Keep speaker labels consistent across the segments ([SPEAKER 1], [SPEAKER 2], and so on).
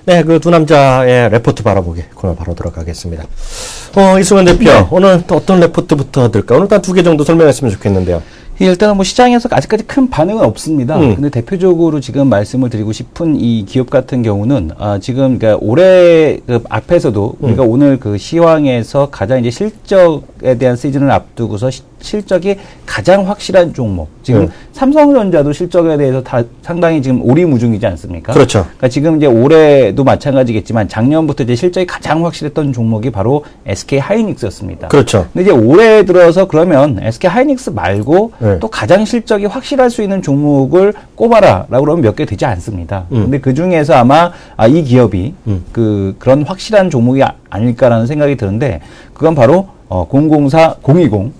[SPEAKER 1] 네, 그 두 남자의 레포트 바라보기 코너 바로 들어가겠습니다. 이승원 대표,
[SPEAKER 2] 네.
[SPEAKER 1] 오늘 또 어떤 레포트부터 들까? 오늘 한 2개 정도 설명했으면 좋겠는데요.
[SPEAKER 2] 일단은 뭐 시장에서 아직까지 큰 반응은 없습니다. 근데 대표적으로 지금 말씀을 드리고 싶은 이 기업 같은 경우는 지금 그러니까 올해 그 앞에서도 우리가 오늘 그 시황에서 가장 이제 실적에 대한 시즌을 앞두고서 실적이 가장 확실한 종목. 지금 삼성전자도 실적에 대해서 다 상당히 지금 오리무중이지 않습니까?
[SPEAKER 1] 그렇죠.
[SPEAKER 2] 그러니까 지금 이제 올해도 마찬가지겠지만 작년부터 이제 실적이 가장 확실했던 종목이 바로 SK 하이닉스였습니다.
[SPEAKER 1] 그렇죠.
[SPEAKER 2] 근데 이제 올해 들어서 그러면 SK 하이닉스 말고
[SPEAKER 1] 네.
[SPEAKER 2] 또 가장 실적이 확실할 수 있는 종목을 꼽아라라고 그러면 몇 개 되지 않습니다. 근데 그 중에서 아마 이 기업이 그런 확실한 종목이 아닐까라는 생각이 드는데 그건 바로 020. 020?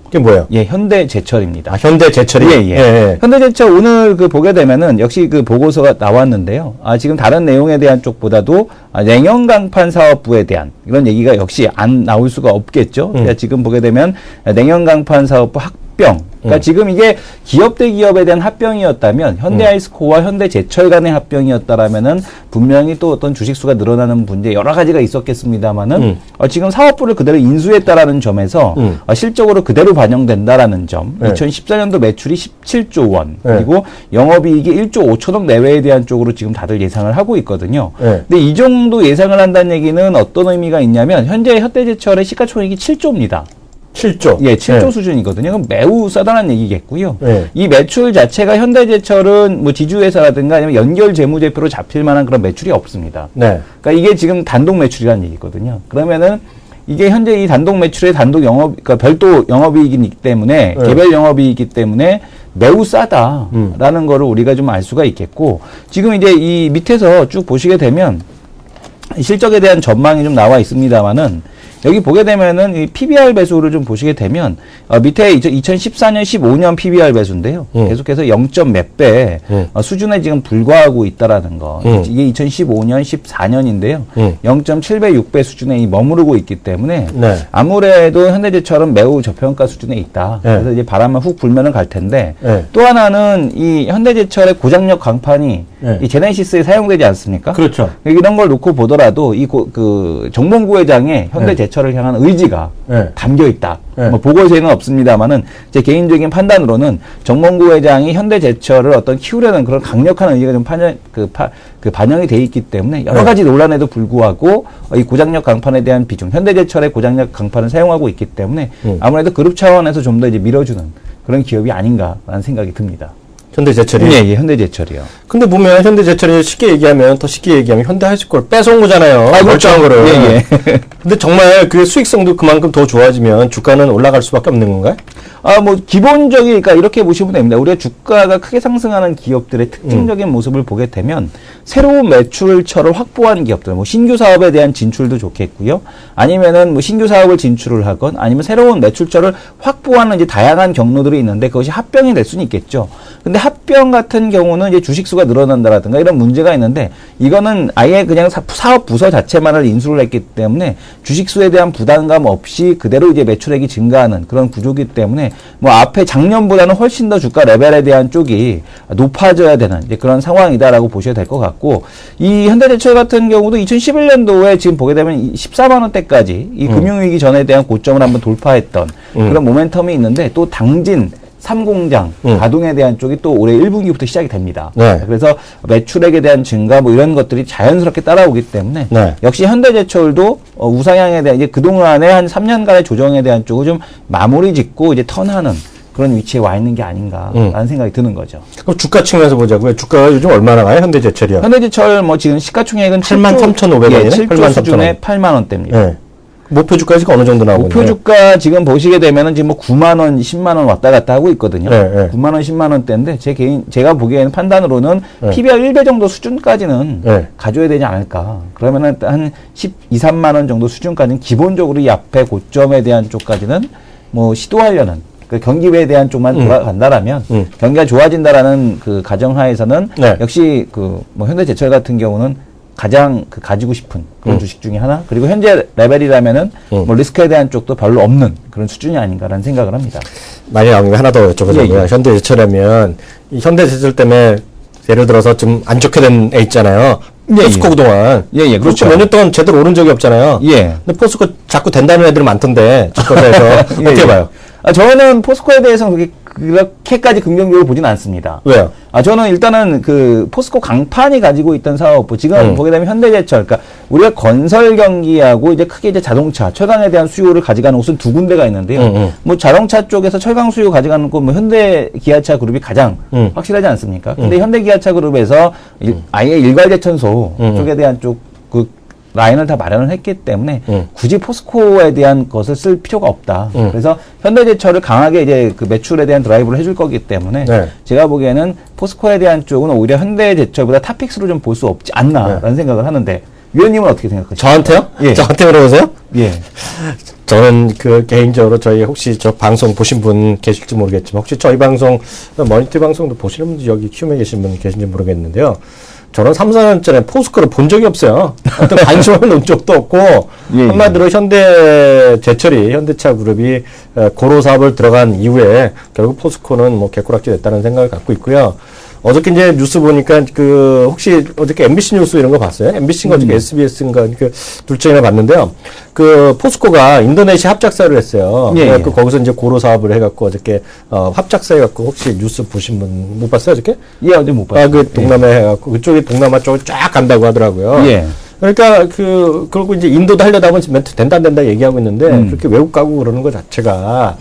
[SPEAKER 1] 그게 뭐예요?
[SPEAKER 2] 예, 현대제철입니다.
[SPEAKER 1] 현대제철이?
[SPEAKER 2] 예, 예. 현대제철 오늘 그 보게 되면은 역시 그 보고서가 나왔는데요. 지금 다른 내용에 대한 쪽보다도 냉연강판 사업부에 대한 이런 얘기가 역시 안 나올 수가 없겠죠. 그러니까 지금 보게 되면 냉연강판 사업부 합병. 그러니까 지금 이게 기업 대 기업에 대한 합병이었다면 현대아이스코와 현대제철 간의 합병이었다라면은 분명히 또 어떤 주식수가 늘어나는 문제 여러 가지가 있었겠습니다만은 지금 사업부를 그대로 인수했다라는 점에서 실적으로 그대로 반영된다라는 점. 2014년도 매출이 17조 원 그리고 영업이익이 1조 5천억 내외에 대한 쪽으로 지금 다들 예상을 하고 있거든요. 근데 이 정도 예상을 한다는 얘기는 어떤 의미가 있냐면 현재 현대제철의 시가총액이 7조입니다.
[SPEAKER 1] 7조.
[SPEAKER 2] 예, 7조 수준이거든요. 그럼 매우 싸다는 얘기겠고요.
[SPEAKER 1] 네.
[SPEAKER 2] 이 매출 자체가 현대제철은 뭐 지주회사라든가 아니면 연결 재무제표로 잡힐 만한 그런 매출이 없습니다.
[SPEAKER 1] 네.
[SPEAKER 2] 그러니까 이게 지금 단독 매출이라는 얘기거든요. 그러면은 이게 현재 이 단독 매출의 단독 영업, 그러니까 별도 영업이익이기 때문에, 개별 영업이익이기 때문에 매우 싸다라는 거를 우리가 좀 알 수가 있겠고, 지금 이제 이 밑에서 쭉 보시게 되면 실적에 대한 전망이 좀 나와 있습니다만은 여기 보게 되면은 이 PBR 배수를 좀 보시게 되면 밑에 2014년, 15년 PBR 배수인데요. 계속해서 0. 몇 배 수준에 지금 불과하고 있다라는 거. 이게 2015년, 14년인데요. 0.7배, 6배 수준에 머무르고 있기 때문에
[SPEAKER 1] 네.
[SPEAKER 2] 아무래도 현대제철은 매우 저평가 수준에 있다.
[SPEAKER 1] 네.
[SPEAKER 2] 그래서 이제 바람만 훅 불면은 갈 텐데
[SPEAKER 1] 네.
[SPEAKER 2] 또 하나는 이 현대제철의 고장력 강판이
[SPEAKER 1] 네.
[SPEAKER 2] 이 제네시스에 사용되지 않습니까?
[SPEAKER 1] 그렇죠.
[SPEAKER 2] 이런 걸 놓고 보더라도 그 정봉구 회장의 현대제철을 향한 의지가
[SPEAKER 1] 네.
[SPEAKER 2] 담겨 있다.
[SPEAKER 1] 네.
[SPEAKER 2] 뭐 보고서에는 없습니다만은 제 개인적인 판단으로는 정봉구 회장이 현대제철을 어떤 키우려는 그런 강력한 의지가 좀 반영이 돼 있기 때문에 여러 가지 논란에도 불구하고 이 고장력 강판에 대한 비중, 현대제철의 고장력 강판을 사용하고 있기 때문에 아무래도 그룹 차원에서 좀 더 이제 밀어주는 그런 기업이 아닌가라는 생각이 듭니다.
[SPEAKER 1] 현대제철이?
[SPEAKER 2] 예, 현대제철이요.
[SPEAKER 1] 근데 보면 현대제철이 쉽게 얘기하면 현대하이스코를 뺏어온 거잖아요. 멀쩡한 거를.
[SPEAKER 2] 예.
[SPEAKER 1] 근데 정말 그 수익성도 그만큼 더 좋아지면 주가는 올라갈 수밖에 없는 건가요?
[SPEAKER 2] 뭐 기본적인, 그러니까 이렇게 보시면 됩니다. 우리가 주가가 크게 상승하는 기업들의 특징적인 모습을 보게 되면 새로운 매출처를 확보한 기업들, 뭐 신규 사업에 대한 진출도 좋겠고요. 아니면은 뭐 신규 사업을 진출을 하건 아니면 새로운 매출처를 확보하는 이제 다양한 경로들이 있는데 그것이 합병이 될 수는 있겠죠. 근데 합병 같은 경우는 이제 주식수가 늘어난다라든가 이런 문제가 있는데 이거는 아예 그냥 사업 부서 자체만을 인수를 했기 때문에 주식수에 대한 부담감 없이 그대로 이제 매출액이 증가하는 그런 구조이기 때문에 뭐 앞에 작년보다는 훨씬 더 주가 레벨에 대한 쪽이 높아져야 되는 이제 그런 상황이다라고 보셔야 될 것 같고 이 현대제철 같은 경우도 2011년도에 지금 보게 되면 14만 원대까지 이 금융위기 전에 대한 고점을 한번 돌파했던 그런 모멘텀이 있는데 또 당진 3공장 가동에 대한 쪽이 또 올해 1분기부터 시작이 됩니다.
[SPEAKER 1] 네.
[SPEAKER 2] 그래서 매출액에 대한 증가 뭐 이런 것들이 자연스럽게 따라오기 때문에
[SPEAKER 1] 네.
[SPEAKER 2] 역시 현대제철도 우상향에 대한 이제 그동안의 한 3년간의 조정에 대한 쪽을 좀 마무리 짓고 이제 턴하는 그런 위치에 와 있는 게 아닌가라는 생각이 드는 거죠.
[SPEAKER 1] 그럼 주가 측면에서 보자고요. 주가가 요즘 얼마나 가요? 현대제철이요?
[SPEAKER 2] 현대제철 뭐 지금 시가총액은
[SPEAKER 1] 83,500원이네?
[SPEAKER 2] 예, 7조
[SPEAKER 1] 83,500원.
[SPEAKER 2] 수준의 8만 원대입니다.
[SPEAKER 1] 네. 목표 주가가 지금 어느 정도 나오고
[SPEAKER 2] 목표
[SPEAKER 1] 있나요?
[SPEAKER 2] 주가 지금 보시게 되면은 지금 뭐 9만 원, 10만 원 왔다 갔다 하고 있거든요.
[SPEAKER 1] 네, 네.
[SPEAKER 2] 9만 원, 10만 원대인데 제가 보기에는 판단으로는
[SPEAKER 1] 네.
[SPEAKER 2] PBR 1배 정도 수준까지는
[SPEAKER 1] 네.
[SPEAKER 2] 가져야 되지 않을까. 그러면은 한 12, 3만 원 정도 수준까지는 기본적으로 이 앞에 고점에 대한 쪽까지는 뭐 시도하려는 그 경기에 대한 쪽만 돌아간다라면 경기가 좋아진다라는 그 가정하에서는
[SPEAKER 1] 네.
[SPEAKER 2] 역시 그 뭐 현대제철 같은 경우는 가장 가지고 싶은 그런 주식 중에 하나. 그리고 현재 레벨이라면은 뭐 리스크에 대한 쪽도 별로 없는 그런 수준이 아닌가라는 생각을 합니다.
[SPEAKER 1] 만약 하나 더 여쭤보자고요.
[SPEAKER 2] 예, 예.
[SPEAKER 1] 현대제철하면 이 현대제철 때문에 예를 들어서 좀 안 좋게 된 애 있잖아요.
[SPEAKER 2] 예,
[SPEAKER 1] 포스코
[SPEAKER 2] 예.
[SPEAKER 1] 그동안.
[SPEAKER 2] 예, 그렇죠.
[SPEAKER 1] 몇 년 동안 제대로 오른 적이 없잖아요.
[SPEAKER 2] 예.
[SPEAKER 1] 근데 포스코 자꾸 된다는 애들 많던데, 주가에서.
[SPEAKER 2] 예,
[SPEAKER 1] 어떻게
[SPEAKER 2] 예.
[SPEAKER 1] 봐요?
[SPEAKER 2] 저는 포스코에 대해서는 그렇게까지 긍정적으로 보지는 않습니다.
[SPEAKER 1] 왜요?
[SPEAKER 2] 저는 일단은 그 포스코 강판이 가지고 있던 사업부, 지금 보게 되면 현대제철, 그러니까 우리가 건설 경기하고 이제 크게 이제 자동차, 철강에 대한 수요를 가져가는 곳은 두 군데가 있는데요. 뭐 자동차 쪽에서 철강 수요 가져가는 곳, 뭐 현대 기아차 그룹이 가장 확실하지 않습니까? 근데 현대 기아차 그룹에서 아예 일괄제천소 쪽에 대한 그 라인을 다 마련을 했기 때문에 굳이 포스코에 대한 것을 쓸 필요가 없다. 그래서 현대제철을 강하게 이제 그 매출에 대한 드라이브를 해줄 거기 때문에
[SPEAKER 1] 네.
[SPEAKER 2] 제가 보기에는 포스코에 대한 쪽은 오히려 현대제철보다 탑픽스로 좀 볼 수 없지 않나라는 생각을 하는데 위원님은 어떻게 생각하세요?
[SPEAKER 1] 저한테요?
[SPEAKER 2] 예.
[SPEAKER 1] 저한테 물어보세요?
[SPEAKER 2] 예.
[SPEAKER 1] 저는 그 개인적으로 저희 혹시 저 방송 보신 분 계실지 모르겠지만 혹시 저희 방송 머니터 방송도 보시는 분 여기 키움에 계신 분 계신지 모르겠는데요. 저는 3, 4년 전에 포스코를 본 적이 없어요. 어떤 관심을 놓은 적도 없고
[SPEAKER 2] 예,
[SPEAKER 1] 한마디로 현대제철이 현대차 그룹이 고로 사업을 들어간 이후에 결국 포스코는 뭐 개꾸락지 됐다는 생각을 갖고 있고요. 어저께 이제 뉴스 보니까 그 혹시 어저께 MBC 뉴스 이런 거 봤어요? MBC인가 어저께 SBS인가 그 둘 중에 하나 봤는데요. 그 포스코가 인도네시아 합작사를 했어요.
[SPEAKER 2] 예,
[SPEAKER 1] 그래갖고 거기서 이제 고로 사업을 해갖고 어저께 합작사 해갖고 혹시 뉴스 보신 분 못 봤어요 어저께?
[SPEAKER 2] 예, 어제 못 봤어요.
[SPEAKER 1] 그 동남아 해갖고 그쪽이 동남아 쪽을 쫙 간다고 하더라고요.
[SPEAKER 2] 예.
[SPEAKER 1] 그러니까 그리고 이제 인도도 하려다 보면 멘트 된다 안 된다 얘기하고 있는데 그렇게 외국 가고 그러는 것 자체가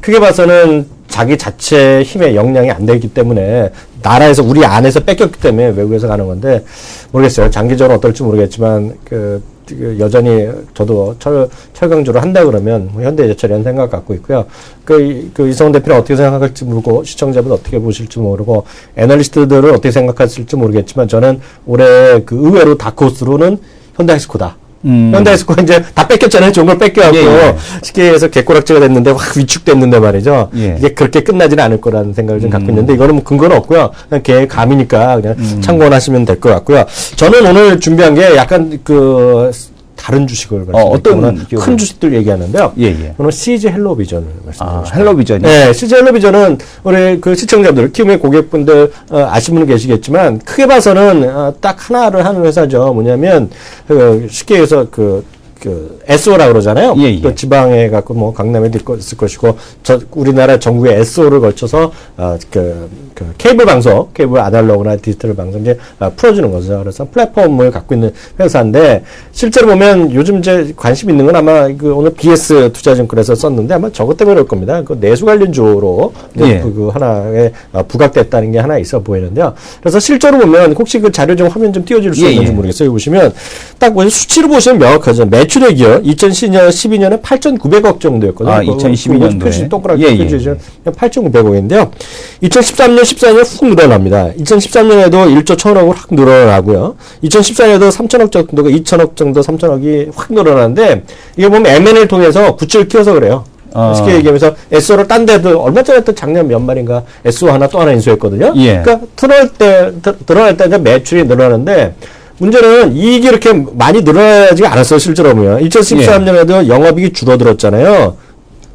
[SPEAKER 1] 크게 봐서는 자기 자체 힘의 역량이 안 되기 때문에 나라에서 우리 안에서 뺏겼기 때문에 외국에서 가는 건데 모르겠어요. 장기적으로 어떨지 모르겠지만 그 여전히 저도 철강주를 한다 그러면 뭐 현대제철이라는 생각 갖고 있고요. 그 이성훈 대표는 어떻게 생각할지 모르고 시청자분 어떻게 보실지 모르고 애널리스트들은 어떻게 생각하실지 모르겠지만 저는 올해 그 의외로 다크호스로는 현대엑스코다. 현대에스코가 이제 다 뺏겼잖아요. 좋은 걸 뺏겨갖고
[SPEAKER 2] 예.
[SPEAKER 1] 쉽게 해서 개꼬락지가 됐는데 확 위축됐는데 말이죠.
[SPEAKER 2] 예.
[SPEAKER 1] 이게 그렇게 끝나지는 않을 거라는 생각을 좀 갖고 있는데 이거는 뭐 근거는 없고요. 그냥 걔 감이니까 그냥 참고하시면 될 것 같고요. 저는 오늘 준비한 게 약간 그 다른 주식을
[SPEAKER 2] 어떤
[SPEAKER 1] 큰 주식들 얘기하는데요.
[SPEAKER 2] 예.
[SPEAKER 1] 오늘 CJ 헬로비전을 말씀드리겠습니다.
[SPEAKER 2] 헬로비전이.
[SPEAKER 1] 네, CJ 헬로비전은 우리 그 시청자들, 키움의 고객분들 아시는 분 계시겠지만 크게 봐서는 딱 하나를 하는 회사죠. 뭐냐면 쉽게 해서 그 SO라 그러잖아요.
[SPEAKER 2] 예.
[SPEAKER 1] 또 지방에 갖고 뭐 강남에도 있을 것이고 우리나라 전국에 SO를 걸쳐서 그 케이블 방송, 케이블 아날로그나 디지털 방송 이제 풀어주는 거죠. 그래서 플랫폼을 갖고 있는 회사인데 실제로 보면 요즘 이제 관심 있는 건 아마 오늘 BS 투자증권에서 썼는데 아마 저것 때문에 그럴 겁니다. 그 내수 관련주로 그 하나에 부각됐다는 게 하나 있어 보이는데요. 그래서 실제로 보면 혹시 그 자료 좀 화면 좀 띄워줄 수 있는지 모르겠어요. 보시면 딱 수치로 보시면 명확하죠. 매출액이요. 2012년에 8,900억 정도였거든요.
[SPEAKER 2] 2012년도에.
[SPEAKER 1] 표시 동그랗게 표시죠. 8,900억인데요. 2013년, 14년 훅 늘어납니다. 2013년에도 1조 1,000억을 확 늘어나고요. 2014년에도 3,000억 정도가 2,000억 정도 3,000억이 확 늘어나는데 이게 보면 M&A를 통해서 구치를 키워서 그래요. 쉽게 얘기하면서 SO를 딴 데도 얼마 전에 또 작년 연말인가 SO 하나 또 하나 인수했거든요.
[SPEAKER 2] 예.
[SPEAKER 1] 그러니까 드러날 때 매출이 늘어나는데 문제는 이익이 이렇게 많이 늘어나지 않았어요, 실제로 보면. 2013년에도 영업이익이 줄어들었잖아요.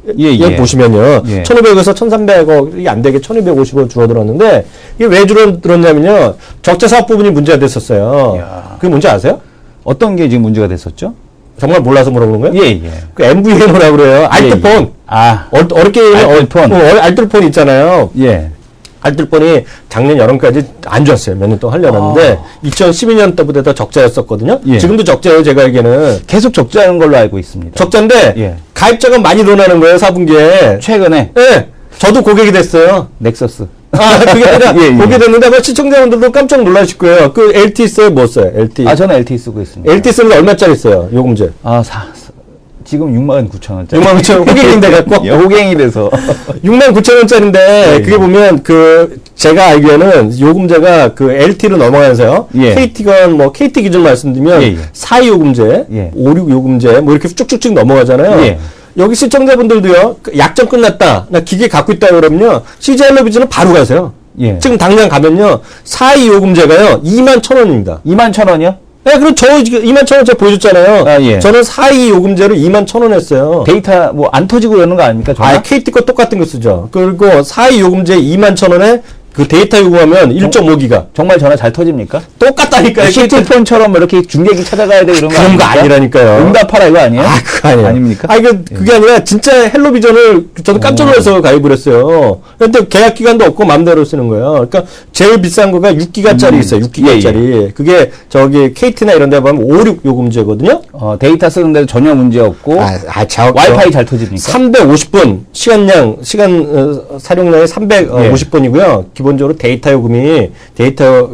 [SPEAKER 1] 여기 보시면요. 1,500에서 1,300억이 안 되게 1,250억 줄어들었는데, 이게 왜 줄어들었냐면요. 적자 사업 부분이 문제가 됐었어요. 그게 뭔지 아세요?
[SPEAKER 2] 어떤 게 지금 문제가 됐었죠?
[SPEAKER 1] 정말 몰라서 물어보는 거예요?
[SPEAKER 2] 예.
[SPEAKER 1] 그 MVNO라고 그래요. 알뜰폰. 어렵게
[SPEAKER 2] 알뜰폰.
[SPEAKER 1] 알뜰폰 있잖아요.
[SPEAKER 2] 예.
[SPEAKER 1] 알뜰폰이 작년 여름까지 안 좋았어요. 몇 년 동안 하려는데 2012년 때부터 적자였었거든요. 지금도 적자예요. 제가 알기에는.
[SPEAKER 2] 계속 적자인 걸로 알고 있습니다.
[SPEAKER 1] 적자인데 가입자가 많이 늘어나는 거예요. 4분기에.
[SPEAKER 2] 최근에.
[SPEAKER 1] 네. 저도 고객이 됐어요.
[SPEAKER 2] 넥서스.
[SPEAKER 1] 그게 아니라 고객이 됐는데 아마 시청자분들도 깜짝 놀라실 거예요. 그 LT 써요? 뭐 써요? LT.
[SPEAKER 2] 저는 LT 쓰고 있습니다.
[SPEAKER 1] LT 쓰면 얼마짜리 써요? 요금제.
[SPEAKER 2] 지금 69,000원짜리.
[SPEAKER 1] 69,000원. 호갱인데 갖고?
[SPEAKER 2] 호갱이 돼서.
[SPEAKER 1] 69,000원짜리인데, 그게 보면, 제가 알기에는 요금제가 LT로 넘어가면서요. KT건 뭐, KT 기준 말씀드리면, 4.2 요금제, 5.6 요금제, 뭐 이렇게 쭉쭉쭉 넘어가잖아요. 여기 시청자분들도요, 약정 끝났다. 나 기계 갖고 있다 그러면요, CJ 헬로비전은 바로 가세요. 지금 당장 가면요, 4.2 요금제가요, 21,000원입니다.
[SPEAKER 2] 21,000원이요?
[SPEAKER 1] 네, 그럼 저 21,000원 제가 보여줬잖아요. 저는 4.2 요금제로 21,000원 했어요.
[SPEAKER 2] 데이터 안 터지고 이러는 거 아닙니까?
[SPEAKER 1] KT 거 똑같은 거 쓰죠. 그리고 4.2 요금제 21,000원에 그 데이터 요구하면 1.5기가.
[SPEAKER 2] 정말 전화 잘 터집니까?
[SPEAKER 1] 똑같다니까요.
[SPEAKER 2] 시티폰처럼 이렇게 중계기 찾아가야 되고 이런 거
[SPEAKER 1] 그런 거 아니라니까요.
[SPEAKER 2] 응답하라 이거 아니에요?
[SPEAKER 1] 아, 그거 아니에요.
[SPEAKER 2] 아닙니까?
[SPEAKER 1] 아, 그게 아니라 진짜 헬로비전을 저도 깜짝 놀라서 가입을 했어요. 근데 계약 기간도 없고 마음대로 쓰는 거예요. 그러니까 제일 비싼 거가 6기가짜리 있어요. 6기가짜리. 그게 저기 KT나 이런 데 보면 5, 6 요금제거든요.
[SPEAKER 2] 데이터 쓰는데도 전혀 문제 없고 와이파이 잘 터집니까?
[SPEAKER 1] 350분 시간 사용량이 350분이고요. 기본적으로 데이터 요금이 데이터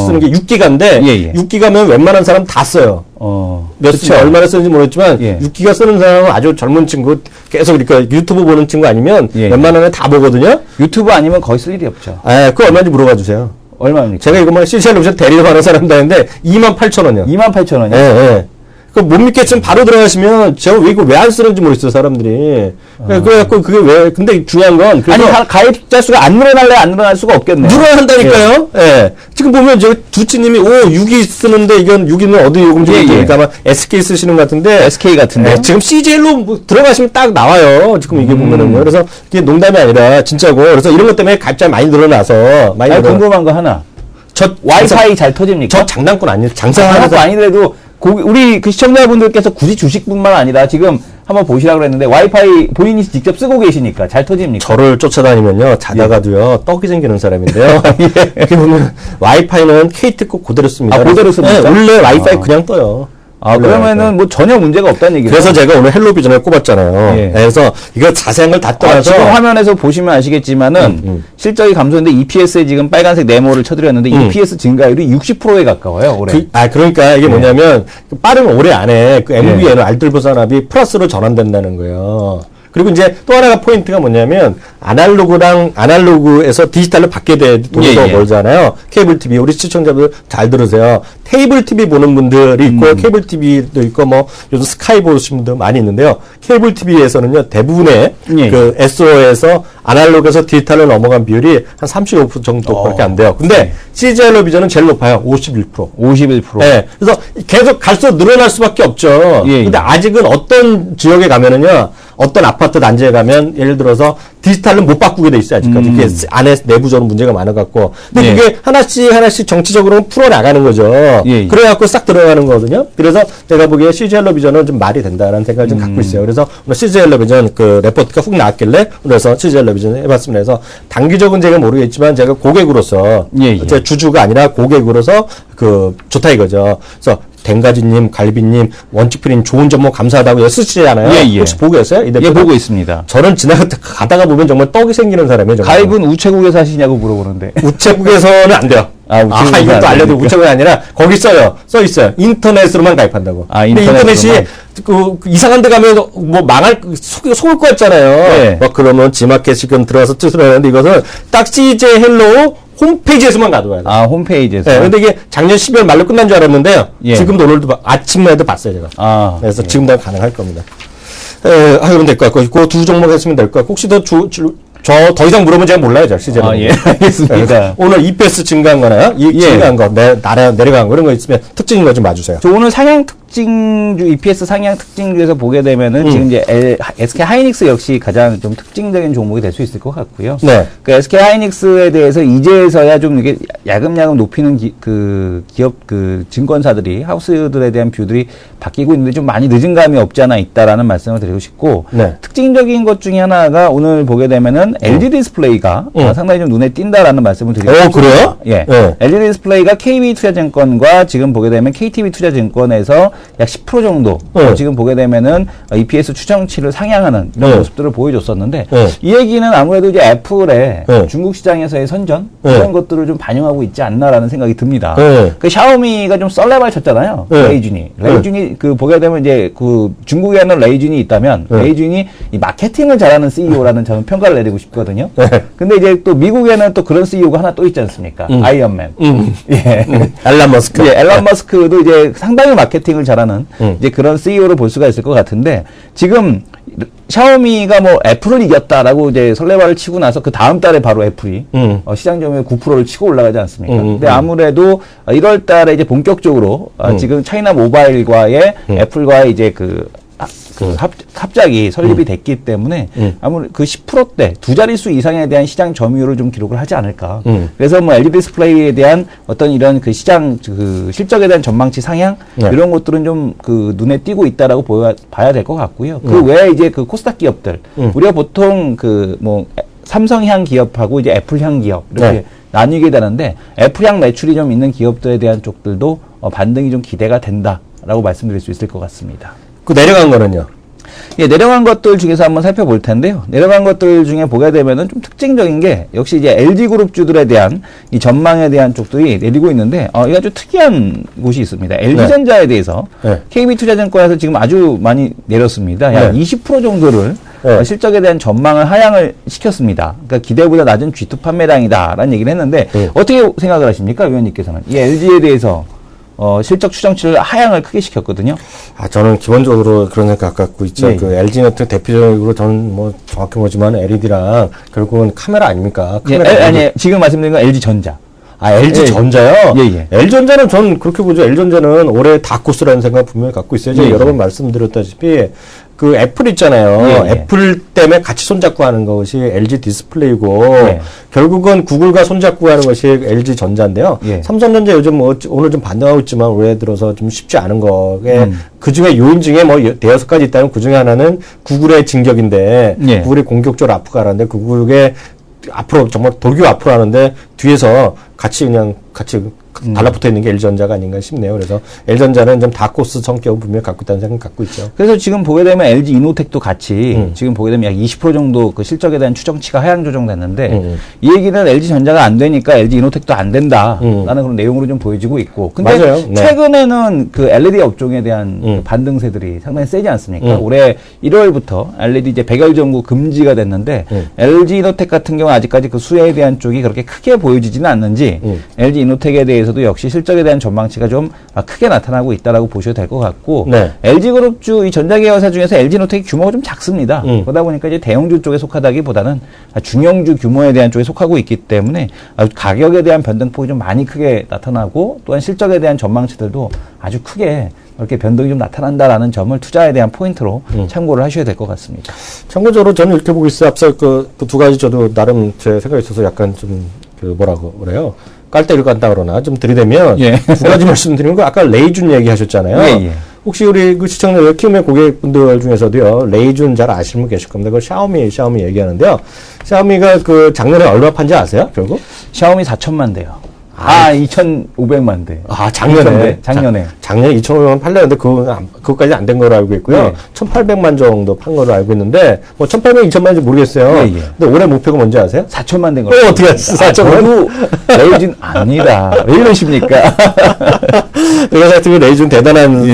[SPEAKER 1] 쓰는 게 6기가인데 6기가면 웬만한 사람 다 써요. 얼마나 쓰는지 모르겠지만 6기가 쓰는 사람은 아주 젊은 친구 계속 그러니까 유튜브 보는 친구 아니면 웬만하면 다 보거든요.
[SPEAKER 2] 유튜브 아니면 거의 쓸 일이 없죠.
[SPEAKER 1] 그거 얼마인지 물어봐 주세요.
[SPEAKER 2] 얼마입니까?
[SPEAKER 1] 제가 이거 CCL 옵션 대리로 하는 사람도 아닌데 28,000원이요.
[SPEAKER 2] 28,000원이요?
[SPEAKER 1] 예. 그 못 믿겠지만 바로 들어가시면 제가 왜 이거 왜 안 쓰는지 모르겠어요, 사람들이. 그래갖고 그게 왜, 근데 중요한 건.
[SPEAKER 2] 아니, 가입자 수가 안 늘어날래 안 늘어날 수가 없겠네요.
[SPEAKER 1] 늘어난다니까요? 예. 지금 보면 저 두치님이 6이 쓰는데 이건 6이는 어디 요금 좀 그러니까 아마 SK 쓰시는 것 같은데.
[SPEAKER 2] SK 같은데.
[SPEAKER 1] 지금 CJ로 뭐 들어가시면 딱 나와요. 지금 이게 보면은요. 그래서 이게 농담이 아니라 진짜고. 그래서 이런 것 때문에 가입자 많이 늘어나서.
[SPEAKER 2] 궁금한 거 하나. 와이파이 잘 터집니까?
[SPEAKER 1] 저 장난꾼 아니에요.
[SPEAKER 2] 장난꾼 아니더라도 우리 그 시청자분들께서 굳이 주식뿐만 아니라 지금 한번 보시라고 그랬는데 와이파이 본인이 직접 쓰고 계시니까 잘 터집니까?
[SPEAKER 1] 저를 쫓아다니면요 자다가도요 떡이 생기는 사람인데요. 이렇게 보면 와이파이는 KT 거 그대로 씁니다.
[SPEAKER 2] 그대로 씁니까?
[SPEAKER 1] 네, 원래 와이파이 그냥 떠요.
[SPEAKER 2] 그러면은 뭐 전혀 문제가 없다는 얘기죠.
[SPEAKER 1] 그래서 제가 오늘 헬로비전을 꼽았잖아요. 그래서 이거 자세한 걸 다 떠나서
[SPEAKER 2] 지금 화면에서 보시면 아시겠지만은 실적이 감소했는데 EPS에 지금 빨간색 네모를 쳐드렸는데 EPS 증가율이 60%에 가까워요. 올해.
[SPEAKER 1] 그러니까 이게 뭐냐면 빠른 올해 안에 그 MVN은 알뜰보 산업이 플러스로 전환된다는 거예요. 그리고 이제 또 하나가 포인트가 뭐냐면 아날로그에서 디지털로 바뀌게 돼 도로도 멀잖아요. 케이블 TV 우리 시청자분들 잘 들으세요. 케이블 TV 보는 분들이 있고 케이블 TV도 있고 뭐 요즘 스카이 보시는 분들 많이 있는데요. 케이블 TV에서는요 대부분의 그 SO에서 아날로그에서 디지털로 넘어간 비율이 한 35% 정도밖에 안 돼요. 근데 CJ 헬로비전은 제일 높아요. 51%.
[SPEAKER 2] 51%.
[SPEAKER 1] 네. 그래서 계속 갈수록 늘어날 수밖에 없죠. 근데 아직은 어떤 지역에 가면은요. 어떤 아파트 단지에 가면 예를 들어서 디지털은 못 바꾸게 돼 있어요. 아직까지. 그게 안에 내부적으로 문제가 많아갖고. 근데 그게 하나씩 정치적으로 풀어나가는 거죠. 그래갖고 싹 들어가는 거거든요. 그래서 제가 보기에 CJ 헬로비전은 좀 말이 된다라는 생각을 좀 갖고 있어요. 그래서 오늘 CJ 헬로비전 그 레포트가 훅 나왔길래 그래서 CJ 헬로비전 해봤습니다. 그래서 단기적은 제가 모르겠지만 제가 고객으로서 제 주주가 아니라 고객으로서 그 좋다 이거죠. 그래서 댕가지님, 갈비님, 원칙프린 좋은 정보 감사하다고 쓰시잖아요. 혹시 보고 계세요?
[SPEAKER 2] 보고 있습니다.
[SPEAKER 1] 저는 가다가 보면 정말 떡이 생기는 사람이에요. 정말.
[SPEAKER 2] 가입은 우체국에서 하시냐고 물어보는데.
[SPEAKER 1] 우체국에서는 안 돼요. 이것도 알려도 우체국이 아니라 거기 써 있어요. 인터넷으로만 가입한다고. 근데 인터넷이 그 이상한 데 가면 뭐 속을 것 같잖아요. 그러면 지마켓이 들어가서 뜻을 하는데 이것은 딱 CJ 헬로 홈페이지에서만 가져가야 돼요.
[SPEAKER 2] 홈페이지에서.
[SPEAKER 1] 네, 근데 이게 작년 12월 말로 끝난 줄 알았는데요. 지금도 오늘도 아침만 해도 봤어요, 제가. 그래서 지금도 가능할 겁니다. 그럼 될 것 같고, 그 두 종목 했으면 될 것 같고, 혹시 더 더 이상 물어보면 제가 몰라요, 저 시제는.
[SPEAKER 2] 알겠습니다.
[SPEAKER 1] 오늘 EPS 증가한 거나요? 증가한 거, 내려간 거, 이런 거 있으면 특징인 거 좀 봐주세요.
[SPEAKER 2] 저 오늘 상향 특징주, EPS 상향 특징주에서 보게 되면은 지금 이제 SK 하이닉스 역시 가장 좀 특징적인 종목이 될 수 있을 것 같고요. 그 SK 하이닉스에 대해서 이제서야 좀 이게 야금야금 높이는 기업 증권사들이 하우스들에 대한 뷰들이 바뀌고 있는데 좀 많이 늦은 감이 없지 않아 있다라는 말씀을 드리고 싶고 특징적인 것 중에 하나가 오늘 보게 되면은 LG 디스플레이가 상당히 좀 눈에 띈다라는 말씀을 드리고 싶습니다.
[SPEAKER 1] 그래요?
[SPEAKER 2] LG 디스플레이가 KB투자증권과 지금 보게 되면 KTB투자증권에서 약 10% 정도 지금 보게 되면은 EPS 추정치를 상향하는 이런 모습들을 보여줬었는데 이 얘기는 아무래도 이제 애플의 중국 시장에서의 선전 이런 것들을 좀 반영하고 있지 않나라는 생각이 듭니다. 그 샤오미가 좀 썰레발 쳤잖아요. 레이준이 그 보게 되면 이제 그 중국에는 레이준이 있다면 레이준이 이 마케팅을 잘하는 CEO라는 저는 평가를 내리고 싶거든요. 근데 이제 또 미국에는 또 그런 CEO가 하나 또 있지 않습니까? 아이언맨.
[SPEAKER 1] 앨런 머스크.
[SPEAKER 2] 앨런 머스크도 이제 상당히 마케팅을 잘하는 이제 그런 CEO를 볼 수가 있을 것 같은데 지금 샤오미가 뭐 애플을 이겼다라고 이제 설레발을 치고 나서 그 다음 달에 바로 애플이 시장 점유율 9%를 치고 올라가지 않습니까? 근데 아무래도 1월 달에 이제 본격적으로 지금 차이나 모바일과의 애플과의 이제 그 갑자기 설립이 됐기 때문에 아무래도 그 10%대 두 자릿수 이상에 대한 시장 점유율을 좀 기록을 하지 않을까. 그래서 뭐 LED 디스플레이에 대한 어떤 이런 그 시장 그 실적에 대한 전망치 상향 이런 것들은 좀 그 눈에 띄고 있다라고 봐야 될 것 같고요. 그 외에 이제 그 코스닥 기업들 우리가 보통 그 뭐 삼성향 기업하고 이제 애플향 기업 이렇게 나뉘게 되는데 애플향 매출이 좀 있는 기업들에 대한 쪽들도 반등이 좀 기대가 된다라고 말씀드릴 수 있을 것 같습니다.
[SPEAKER 1] 그 내려간 거는요?
[SPEAKER 2] 예, 내려간 것들 중에서 한번 살펴볼 텐데요. 내려간 것들 중에 보게 되면은 좀 특징적인 게 역시 이제 LG그룹주들에 대한 이 전망에 대한 쪽들이 내리고 있는데 이게 아주 특이한 곳이 있습니다. LG전자에 대해서 KB투자증권에서 지금 아주 많이 내렸습니다. 약 20% 정도를 실적에 대한 전망을 하향을 시켰습니다. 그러니까 기대보다 낮은 G2 판매량이다라는 얘기를 했는데 어떻게 생각을 하십니까, 위원님께서는? 이 LG에 대해서 실적 추정치를 하향을 크게 시켰거든요.
[SPEAKER 1] 저는 기본적으로 그런 생각 갖고 있죠.
[SPEAKER 2] 예,
[SPEAKER 1] 그 LG노트 대표적으로 저는 뭐 정확히 뭐지만 LED랑 결국은 카메라 아닙니까? 카메라
[SPEAKER 2] 아니, 지금 말씀드린 건 LG전자.
[SPEAKER 1] LG전자요?
[SPEAKER 2] 예.
[SPEAKER 1] LG전자는 전 그렇게 보죠. LG전자는 올해 다코스라는 생각 분명히 갖고 있어요. 제가 여러 번 말씀드렸다시피 그 애플 있잖아요. 애플 때문에 같이 손잡고 하는 것이 LG 디스플레이고 결국은 구글과 손잡고 하는 것이 LG 전자인데요. 삼성전자 요즘 뭐 오늘 좀 반등하고 있지만 올해 들어서 좀 쉽지 않은 거에 그 중에 요인 중에 뭐 대여섯 가지 있다면 그 중에 하나는 구글의 진격인데 구글이 공격적으로 앞으로 가는데 구글의 앞으로 정말 돌격 앞으로 하는데 뒤에서 같이 달라붙어 있는 게 LG전자가 아닌가 싶네요. 그래서 LG전자는 좀 다코스 성격을 분명히 갖고 있다는 생각 갖고 있죠.
[SPEAKER 2] 그래서 지금 보게 되면 LG 이노텍도 같이 지금 보게 되면 약 20% 정도 그 실적에 대한 추정치가 하향 조정됐는데 이 얘기는 LG전자가 안 되니까 LG 이노텍도 안 된다라는 그런 내용으로 좀 보여지고 있고. 근데
[SPEAKER 1] 맞아요.
[SPEAKER 2] 최근에는 그 LED 업종에 대한 그 반등세들이 상당히 세지 않습니까? 올해 1월부터 LED 이제 백열 전구 금지가 됐는데 LG 이노텍 같은 경우는 아직까지 그 수혜에 대한 쪽이 그렇게 크게 보여지지는 않는지 LG 이노텍에 대해서도 역시 실적에 대한 전망치가 좀 크게 나타나고 있다라고 보셔도 될 것 같고 LG그룹주 이 전자계열사 중에서 LG노텍이 규모가 좀 작습니다. 그러다 보니까 이제 대형주 쪽에 속하다기보다는 중형주 규모에 대한 쪽에 속하고 있기 때문에 가격에 대한 변동폭이 좀 많이 크게 나타나고 또한 실적에 대한 전망치들도 아주 크게 이렇게 변동이 좀 나타난다라는 점을 투자에 대한 포인트로 참고를 하셔야 될 것 같습니다.
[SPEAKER 1] 참고적으로 저는 이렇게 보고 있어요. 앞서 그 두 가지 저도 나름 제 생각이 있어서 약간 좀 그 뭐라고 그래요? 깔때를 간다 그러나 좀 들이대면 두 가지 말씀드리는 거 아까 레이준 얘기하셨잖아요. 혹시 우리 그 시청자 키움의 고객분들 중에서도요 레이준 잘 아시는 분 계실 겁니다. 그 샤오미 얘기하는데요. 샤오미가 그 작년에 얼마 판지 아세요? 결국?
[SPEAKER 2] 샤오미 4천만 대요. 2,500만 대.
[SPEAKER 1] 작년에. 작년에 2,500만 팔렸는데 그거까지 안 된 걸로 알고 있고요. 1,800만 정도 판 걸로 알고 있는데, 뭐, 1,800, 2,000만인지 모르겠어요. 근데 올해 목표가 뭔지 아세요?
[SPEAKER 2] 4천만 된 걸로.
[SPEAKER 1] 어떻게 아세요? 4천만?
[SPEAKER 2] 레이준 아니다. 왜 이러십니까?
[SPEAKER 1] 제가 같은 레이준 대단한,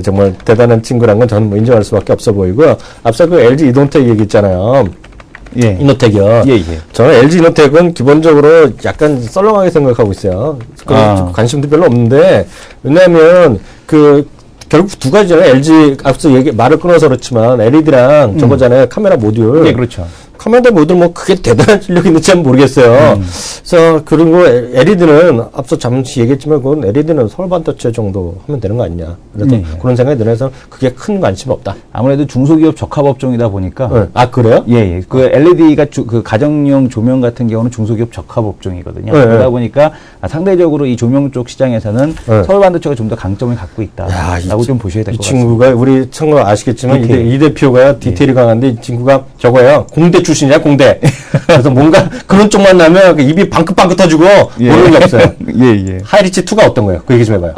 [SPEAKER 1] 정말 대단한 친구란 건 저는 뭐 인정할 수밖에 없어 보이고요. 앞서 그 LG 이노텍 얘기 있잖아요. 이노텍이요. 저는 LG 이노텍은 기본적으로 약간 썰렁하게 생각하고 있어요. 관심도 별로 없는데, 왜냐하면 결국 두 가지잖아요. LG 앞서 말을 끊어서 그렇지만 LED랑 저거잖아요. 카메라 모듈.
[SPEAKER 2] 그렇죠.
[SPEAKER 1] 카메라 모듈 뭐 그게 대단한 실력이 있는지 잘 모르겠어요. 그래서 그리고 LED는 앞서 잠시 얘기했지만 그건 LED는 서울 반도체 정도 하면 되는 거 아니냐. 그래서 그런 생각이 들어서 그게 큰 관심 없다.
[SPEAKER 2] 아무래도 중소기업 적합업종이다 보니까.
[SPEAKER 1] 그래요?
[SPEAKER 2] 그 LED가 그 가정용 조명 같은 경우는 중소기업 적합업종이거든요. 그러다 보니까 상대적으로 이 조명 쪽 시장에서는 서울 반도체가 좀 더 강점을 갖고 있다라고 좀 보셔야 될 것 같습니다. 이 친구가 우리 친구 아시겠지만 이 대표가 디테일이 강한데 이 친구가 저거예요. 공대 출신이야, 공대. 그래서 뭔가 그런 쪽만 나면 입이 방긋방긋 터지고 모르는 게 없어요. 하이리치 2가 어떤 거예요? 그 얘기 좀 해봐요.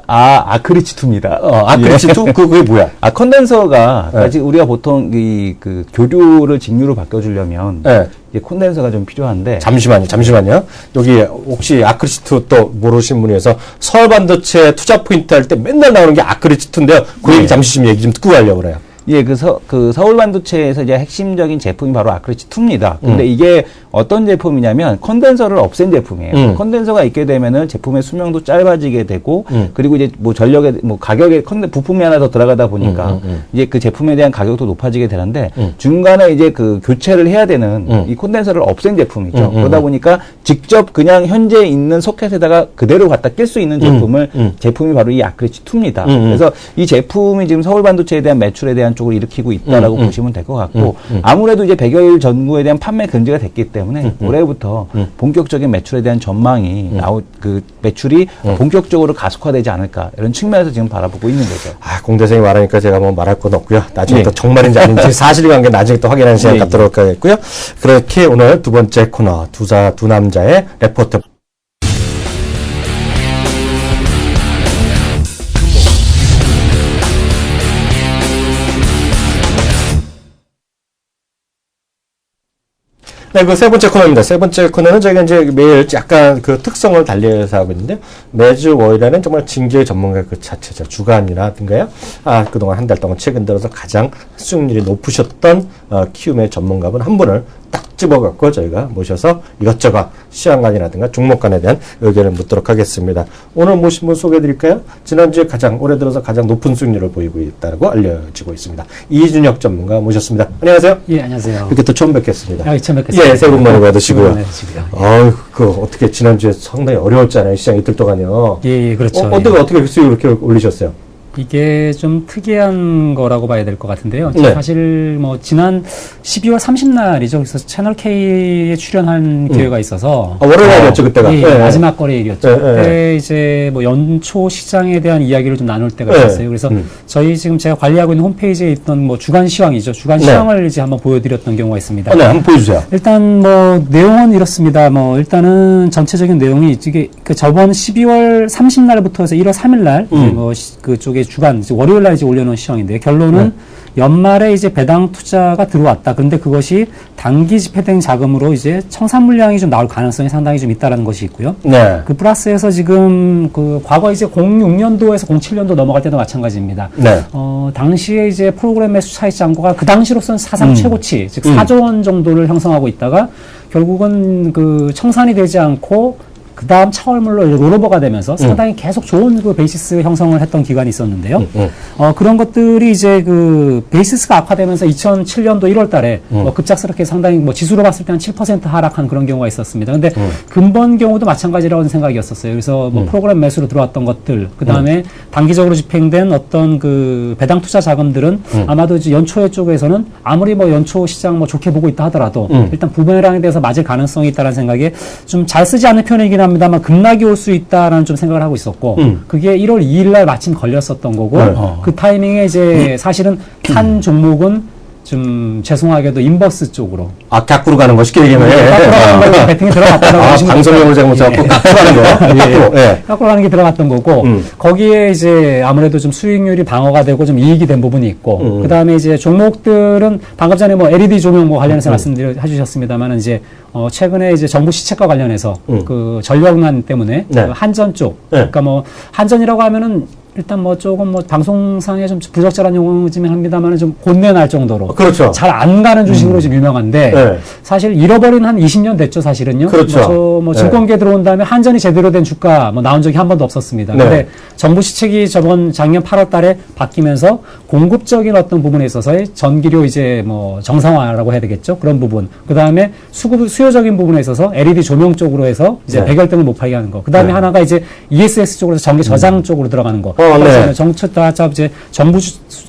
[SPEAKER 2] 아크리치 2입니다.
[SPEAKER 1] 아크리치 2? 그게 뭐야?
[SPEAKER 2] 컨덴서가, 우리가 보통 그 교류를 직류로 바꿔주려면, 이제 콘덴서가 좀 필요한데.
[SPEAKER 1] 잠시만요. 여기 혹시 아크리치 2 또 모르시는 분에서 서울 반도체 투자 포인트 할 때 맨날 나오는 게 아크리치 2인데요. 그 얘기 잠시 좀 얘기 좀 듣고 가려고 그래요.
[SPEAKER 2] 예, 그 서울 반도체에서 이제 핵심적인 제품이 바로 아크리치 2입니다. 근데 이게 어떤 제품이냐면 컨덴서를 없앤 제품이에요. 컨덴서가 있게 되면은 제품의 수명도 짧아지게 되고 그리고 이제 뭐 전력에 뭐 가격에 부품이 하나 더 들어가다 보니까 이제 그 제품에 대한 가격도 높아지게 되는데 중간에 이제 그 교체를 해야 되는 이 컨덴서를 없앤 제품이죠. 그러다 보니까 직접 그냥 현재 있는 소켓에다가 그대로 갖다 낄 수 있는 제품이 바로 이 아크리치 2입니다. 그래서 이 제품이 지금 서울 반도체에 대한 매출에 대한 쪽을 일으키고 있다라고 보시면 될 것 같고 아무래도 이제 100여일 전구에 대한 판매 금지가 됐기 때문에 올해부터 본격적인 매출에 대한 전망이 그 매출이 본격적으로 가속화되지 않을까 이런 측면에서 지금 바라보고 있는 거죠.
[SPEAKER 1] 아, 공대생이 말하니까 제가 뭐 말할 건 없고요. 나중에 또 정말인지 아닌지 사실관계 나중에 또 확인하는 시간 갖도록 하겠고요. 그렇게 오늘 두 번째 코너 두 남자의 레포트. 네, 그 세 번째 코너입니다. 세 번째 코너는 저희가 이제 매일 약간 그 특성을 달리해서 하고 있는데요. 매주 월요일에는 정말 징계 전문가 그 자체죠. 주간이라든가요. 아, 그동안 한 달 동안 최근 들어서 가장 수익률이 높으셨던 키움의 전문가분 한 분을 딱 집어갖고 저희가 모셔서 이것저것 시황관이라든가 종목관에 대한 의견을 묻도록 하겠습니다. 오늘 모신 분 소개해드릴까요? 지난주에 올해 들어서 가장 높은 수익률을 보이고 있다고 알려지고 있습니다. 이준혁 전문가 모셨습니다. 안녕하세요.
[SPEAKER 3] 예, 안녕하세요.
[SPEAKER 1] 이렇게 또 처음 뵙겠습니다.
[SPEAKER 3] 처음 뵙겠습니다.
[SPEAKER 1] 예, 새해 복 많이 받으시고요.
[SPEAKER 3] 예.
[SPEAKER 1] 아유, 어떻게 지난주에 상당히 어려웠잖아요. 시장 이틀 동안요.
[SPEAKER 3] 예, 그렇죠.
[SPEAKER 1] 어떻게 수익을 이렇게 올리셨어요?
[SPEAKER 3] 이게 좀 특이한 거라고 봐야 될 것 같은데요.
[SPEAKER 1] 네.
[SPEAKER 3] 사실 뭐 지난 12월 30날이죠. 그래서 채널 K에 출연한 기회가 있어서
[SPEAKER 1] 월요일이었죠, 그때가.
[SPEAKER 3] 예,
[SPEAKER 1] 네.
[SPEAKER 3] 마지막 거래일이었죠.
[SPEAKER 1] 네,
[SPEAKER 3] 그때
[SPEAKER 1] 네.
[SPEAKER 3] 이제 뭐 연초 시장에 대한 이야기를 좀 나눌 때가
[SPEAKER 1] 네.
[SPEAKER 3] 있었어요. 그래서 저희 지금 제가 관리하고 있는 홈페이지에 있던 뭐 주간 시황이죠. 주간
[SPEAKER 1] 네.
[SPEAKER 3] 시황을 이제 한번 보여드렸던 경우가 있습니다.
[SPEAKER 1] 네, 한번 보여주세요.
[SPEAKER 3] 일단 뭐 내용은 이렇습니다. 뭐 일단은 전체적인 내용이 이게 그 저번 12월 30날부터 해서 1월 3일날 뭐 그쪽에 주간 이제 월요일날 이제 올려놓은 시황인데 결론은 연말에 이제 배당 투자가 들어왔다. 근데 그것이 단기 집행된 자금으로 이제 청산 물량이 좀 나올 가능성이 상당히 좀 있다라는 것이 있고요.
[SPEAKER 1] 네.
[SPEAKER 3] 그 플러스에서 지금 그 과거 이제 06년도에서 07년도 넘어갈 때도 마찬가지입니다.
[SPEAKER 1] 네.
[SPEAKER 3] 당시에 이제 프로그램 매수 차익 잔고가 그 당시로서는 사상 최고치, 즉 4조 원 정도를 형성하고 있다가 결국은 그 청산이 되지 않고 그 다음 차월물로 롤오버가 되면서 상당히 계속 좋은 그 베이시스 형성을 했던 기간이 있었는데요. 그런 것들이 이제 그 베이시스가 악화되면서 2007년도 1월 달에 뭐 급작스럽게 상당히 뭐 지수로 봤을 때 한 7% 하락한 그런 경우가 있었습니다. 근데 근본 경우도 마찬가지라는 생각이었었어요. 그래서 뭐 프로그램 매수로 들어왔던 것들, 그 다음에 단기적으로 집행된 어떤 그 배당 투자 자금들은 아마도 이제 연초에 쪽에서는 아무리 뭐 연초 시장 뭐 좋게 보고 있다 하더라도 일단 부메랑에 대해서 맞을 가능성이 있다는 생각에 좀 잘 쓰지 않는 표현이긴 합니다만 급락이 올 수 있다라는 좀 생각을 하고 있었고 그게 1월 2일 날 마침 걸렸었던 거고 그 타이밍에 이제 사실은 한 종목은 좀 죄송하게도 인버스 쪽으로
[SPEAKER 1] 깍구로 가는 거 쉽게 얘기하면
[SPEAKER 3] 깍구로 가는 배팅이 들어갔다고 보시면
[SPEAKER 1] 방송용을 잘못해갖고 깍구로 가는 거 깍구로. 예.
[SPEAKER 3] 깍구로 가는 게 들어갔던 거고 거기에 이제 아무래도 좀 수익률이 방어가 되고 좀 이익이 된 부분이 있고 그 다음에 이제 종목들은 방금 전에 뭐 LED 조명 뭐 관련해서 말씀해주셨습니다만 이제 최근에 이제 정부 시책과 관련해서 그 전력난 때문에
[SPEAKER 1] 네.
[SPEAKER 3] 그 한전 쪽
[SPEAKER 1] 네.
[SPEAKER 3] 그러니까 뭐 한전이라고 하면은 일단 뭐 조금 뭐 방송상에 좀 부적절한 용어지만 합니다만 좀 곤내 날 정도로
[SPEAKER 1] 그렇죠.
[SPEAKER 3] 잘 안 가는 주식으로 좀 유명한데
[SPEAKER 1] 네.
[SPEAKER 3] 사실 잃어버린 한 20년 됐죠 사실은요.
[SPEAKER 1] 그렇죠.
[SPEAKER 3] 뭐
[SPEAKER 1] 네.
[SPEAKER 3] 증권계 들어온 다음에 한전이 제대로 된 주가 뭐 나온 적이 한 번도 없었습니다.
[SPEAKER 1] 네.
[SPEAKER 3] 근데 정부 시책이 작년 8월달에 바뀌면서 공급적인 어떤 부분에 있어서의 전기료 이제 뭐 정상화라고 해야 되겠죠. 그런 부분. 그 다음에 수요적인 부분에 있어서 LED 조명 쪽으로 해서 이제
[SPEAKER 1] 네.
[SPEAKER 3] 백열등을 못 팔게 하는 거. 그 다음에
[SPEAKER 1] 네.
[SPEAKER 3] 하나가 이제 ESS 쪽으로 해서 전기 저장 쪽으로 들어가는 거.
[SPEAKER 1] 네.
[SPEAKER 3] 이제 정부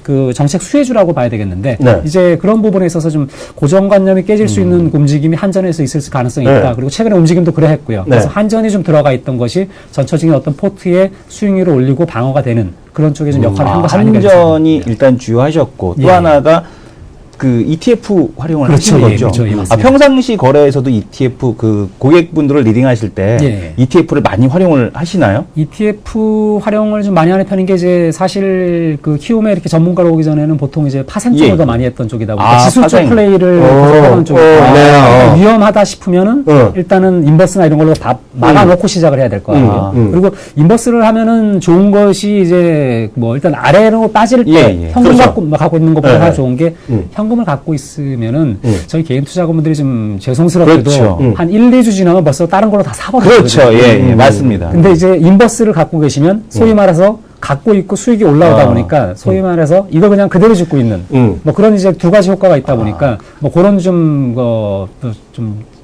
[SPEAKER 3] 그 정책 수혜주라고 봐야 되겠는데
[SPEAKER 1] 네.
[SPEAKER 3] 이제 그런 부분에 있어서 좀 고정관념이 깨질 수 있는 움직임이 한전에서 있을 가능성이 있다.
[SPEAKER 1] 네.
[SPEAKER 3] 그리고 최근에 움직임도 그래 했고요.
[SPEAKER 1] 네.
[SPEAKER 3] 그래서 한전이 좀 들어가 있던 것이 전체적인 어떤 포트의 수익률을 올리고 방어가 되는 그런 쪽에 좀 역할을 한 것이 아닌가
[SPEAKER 2] 한전이 일단 주요하셨고 또
[SPEAKER 3] 예.
[SPEAKER 2] 하나가 그 ETF 활용을
[SPEAKER 3] 그렇죠.
[SPEAKER 2] 하시는
[SPEAKER 3] 예,
[SPEAKER 2] 거죠.
[SPEAKER 3] 그렇죠. 예, 맞습니다.
[SPEAKER 2] 평상시 거래에서도 ETF 그 고객분들을 리딩하실 때
[SPEAKER 3] 예.
[SPEAKER 2] ETF를 많이 활용을 하시나요?
[SPEAKER 3] ETF 활용을 좀 많이 하는 편인 게 이제 사실 그 키움에 이렇게 전문가로 오기 전에는 보통 이제 파생 쪽을
[SPEAKER 2] 예.
[SPEAKER 3] 더 많이 했던 쪽이다 보니까
[SPEAKER 2] 아,
[SPEAKER 3] 지수 쪽
[SPEAKER 2] 파생.
[SPEAKER 3] 플레이를 하는 쪽이다.
[SPEAKER 1] 네,
[SPEAKER 3] 위험하다 싶으면은 일단은 인버스나 이런 걸로 다 막아놓고 시작을 해야 될 거야. 그리고 인버스를 하면은 좋은 것이 이제 뭐 일단 아래로 빠질 때
[SPEAKER 2] 예, 예.
[SPEAKER 3] 현금
[SPEAKER 1] 그렇죠.
[SPEAKER 3] 갖고 있는 것보다
[SPEAKER 1] 예.
[SPEAKER 3] 하나 좋은 게 현금을 갖고 있으면은 저희 개인 투자자분들이 좀 죄송스럽게도
[SPEAKER 2] 그렇죠.
[SPEAKER 3] 한 1, 2주 지나면 벌써 다른 걸로 다 사버리거든요.
[SPEAKER 2] 그렇죠. 예, 예, 맞습니다.
[SPEAKER 3] 근데 이제 인버스를 갖고 계시면 소위 말해서 갖고 있고 수익이 올라오다 보니까 소위 말해서 이걸 그냥 그대로 짓고 있는 뭐 그런 이제 두 가지 효과가 있다 보니까 뭐 그런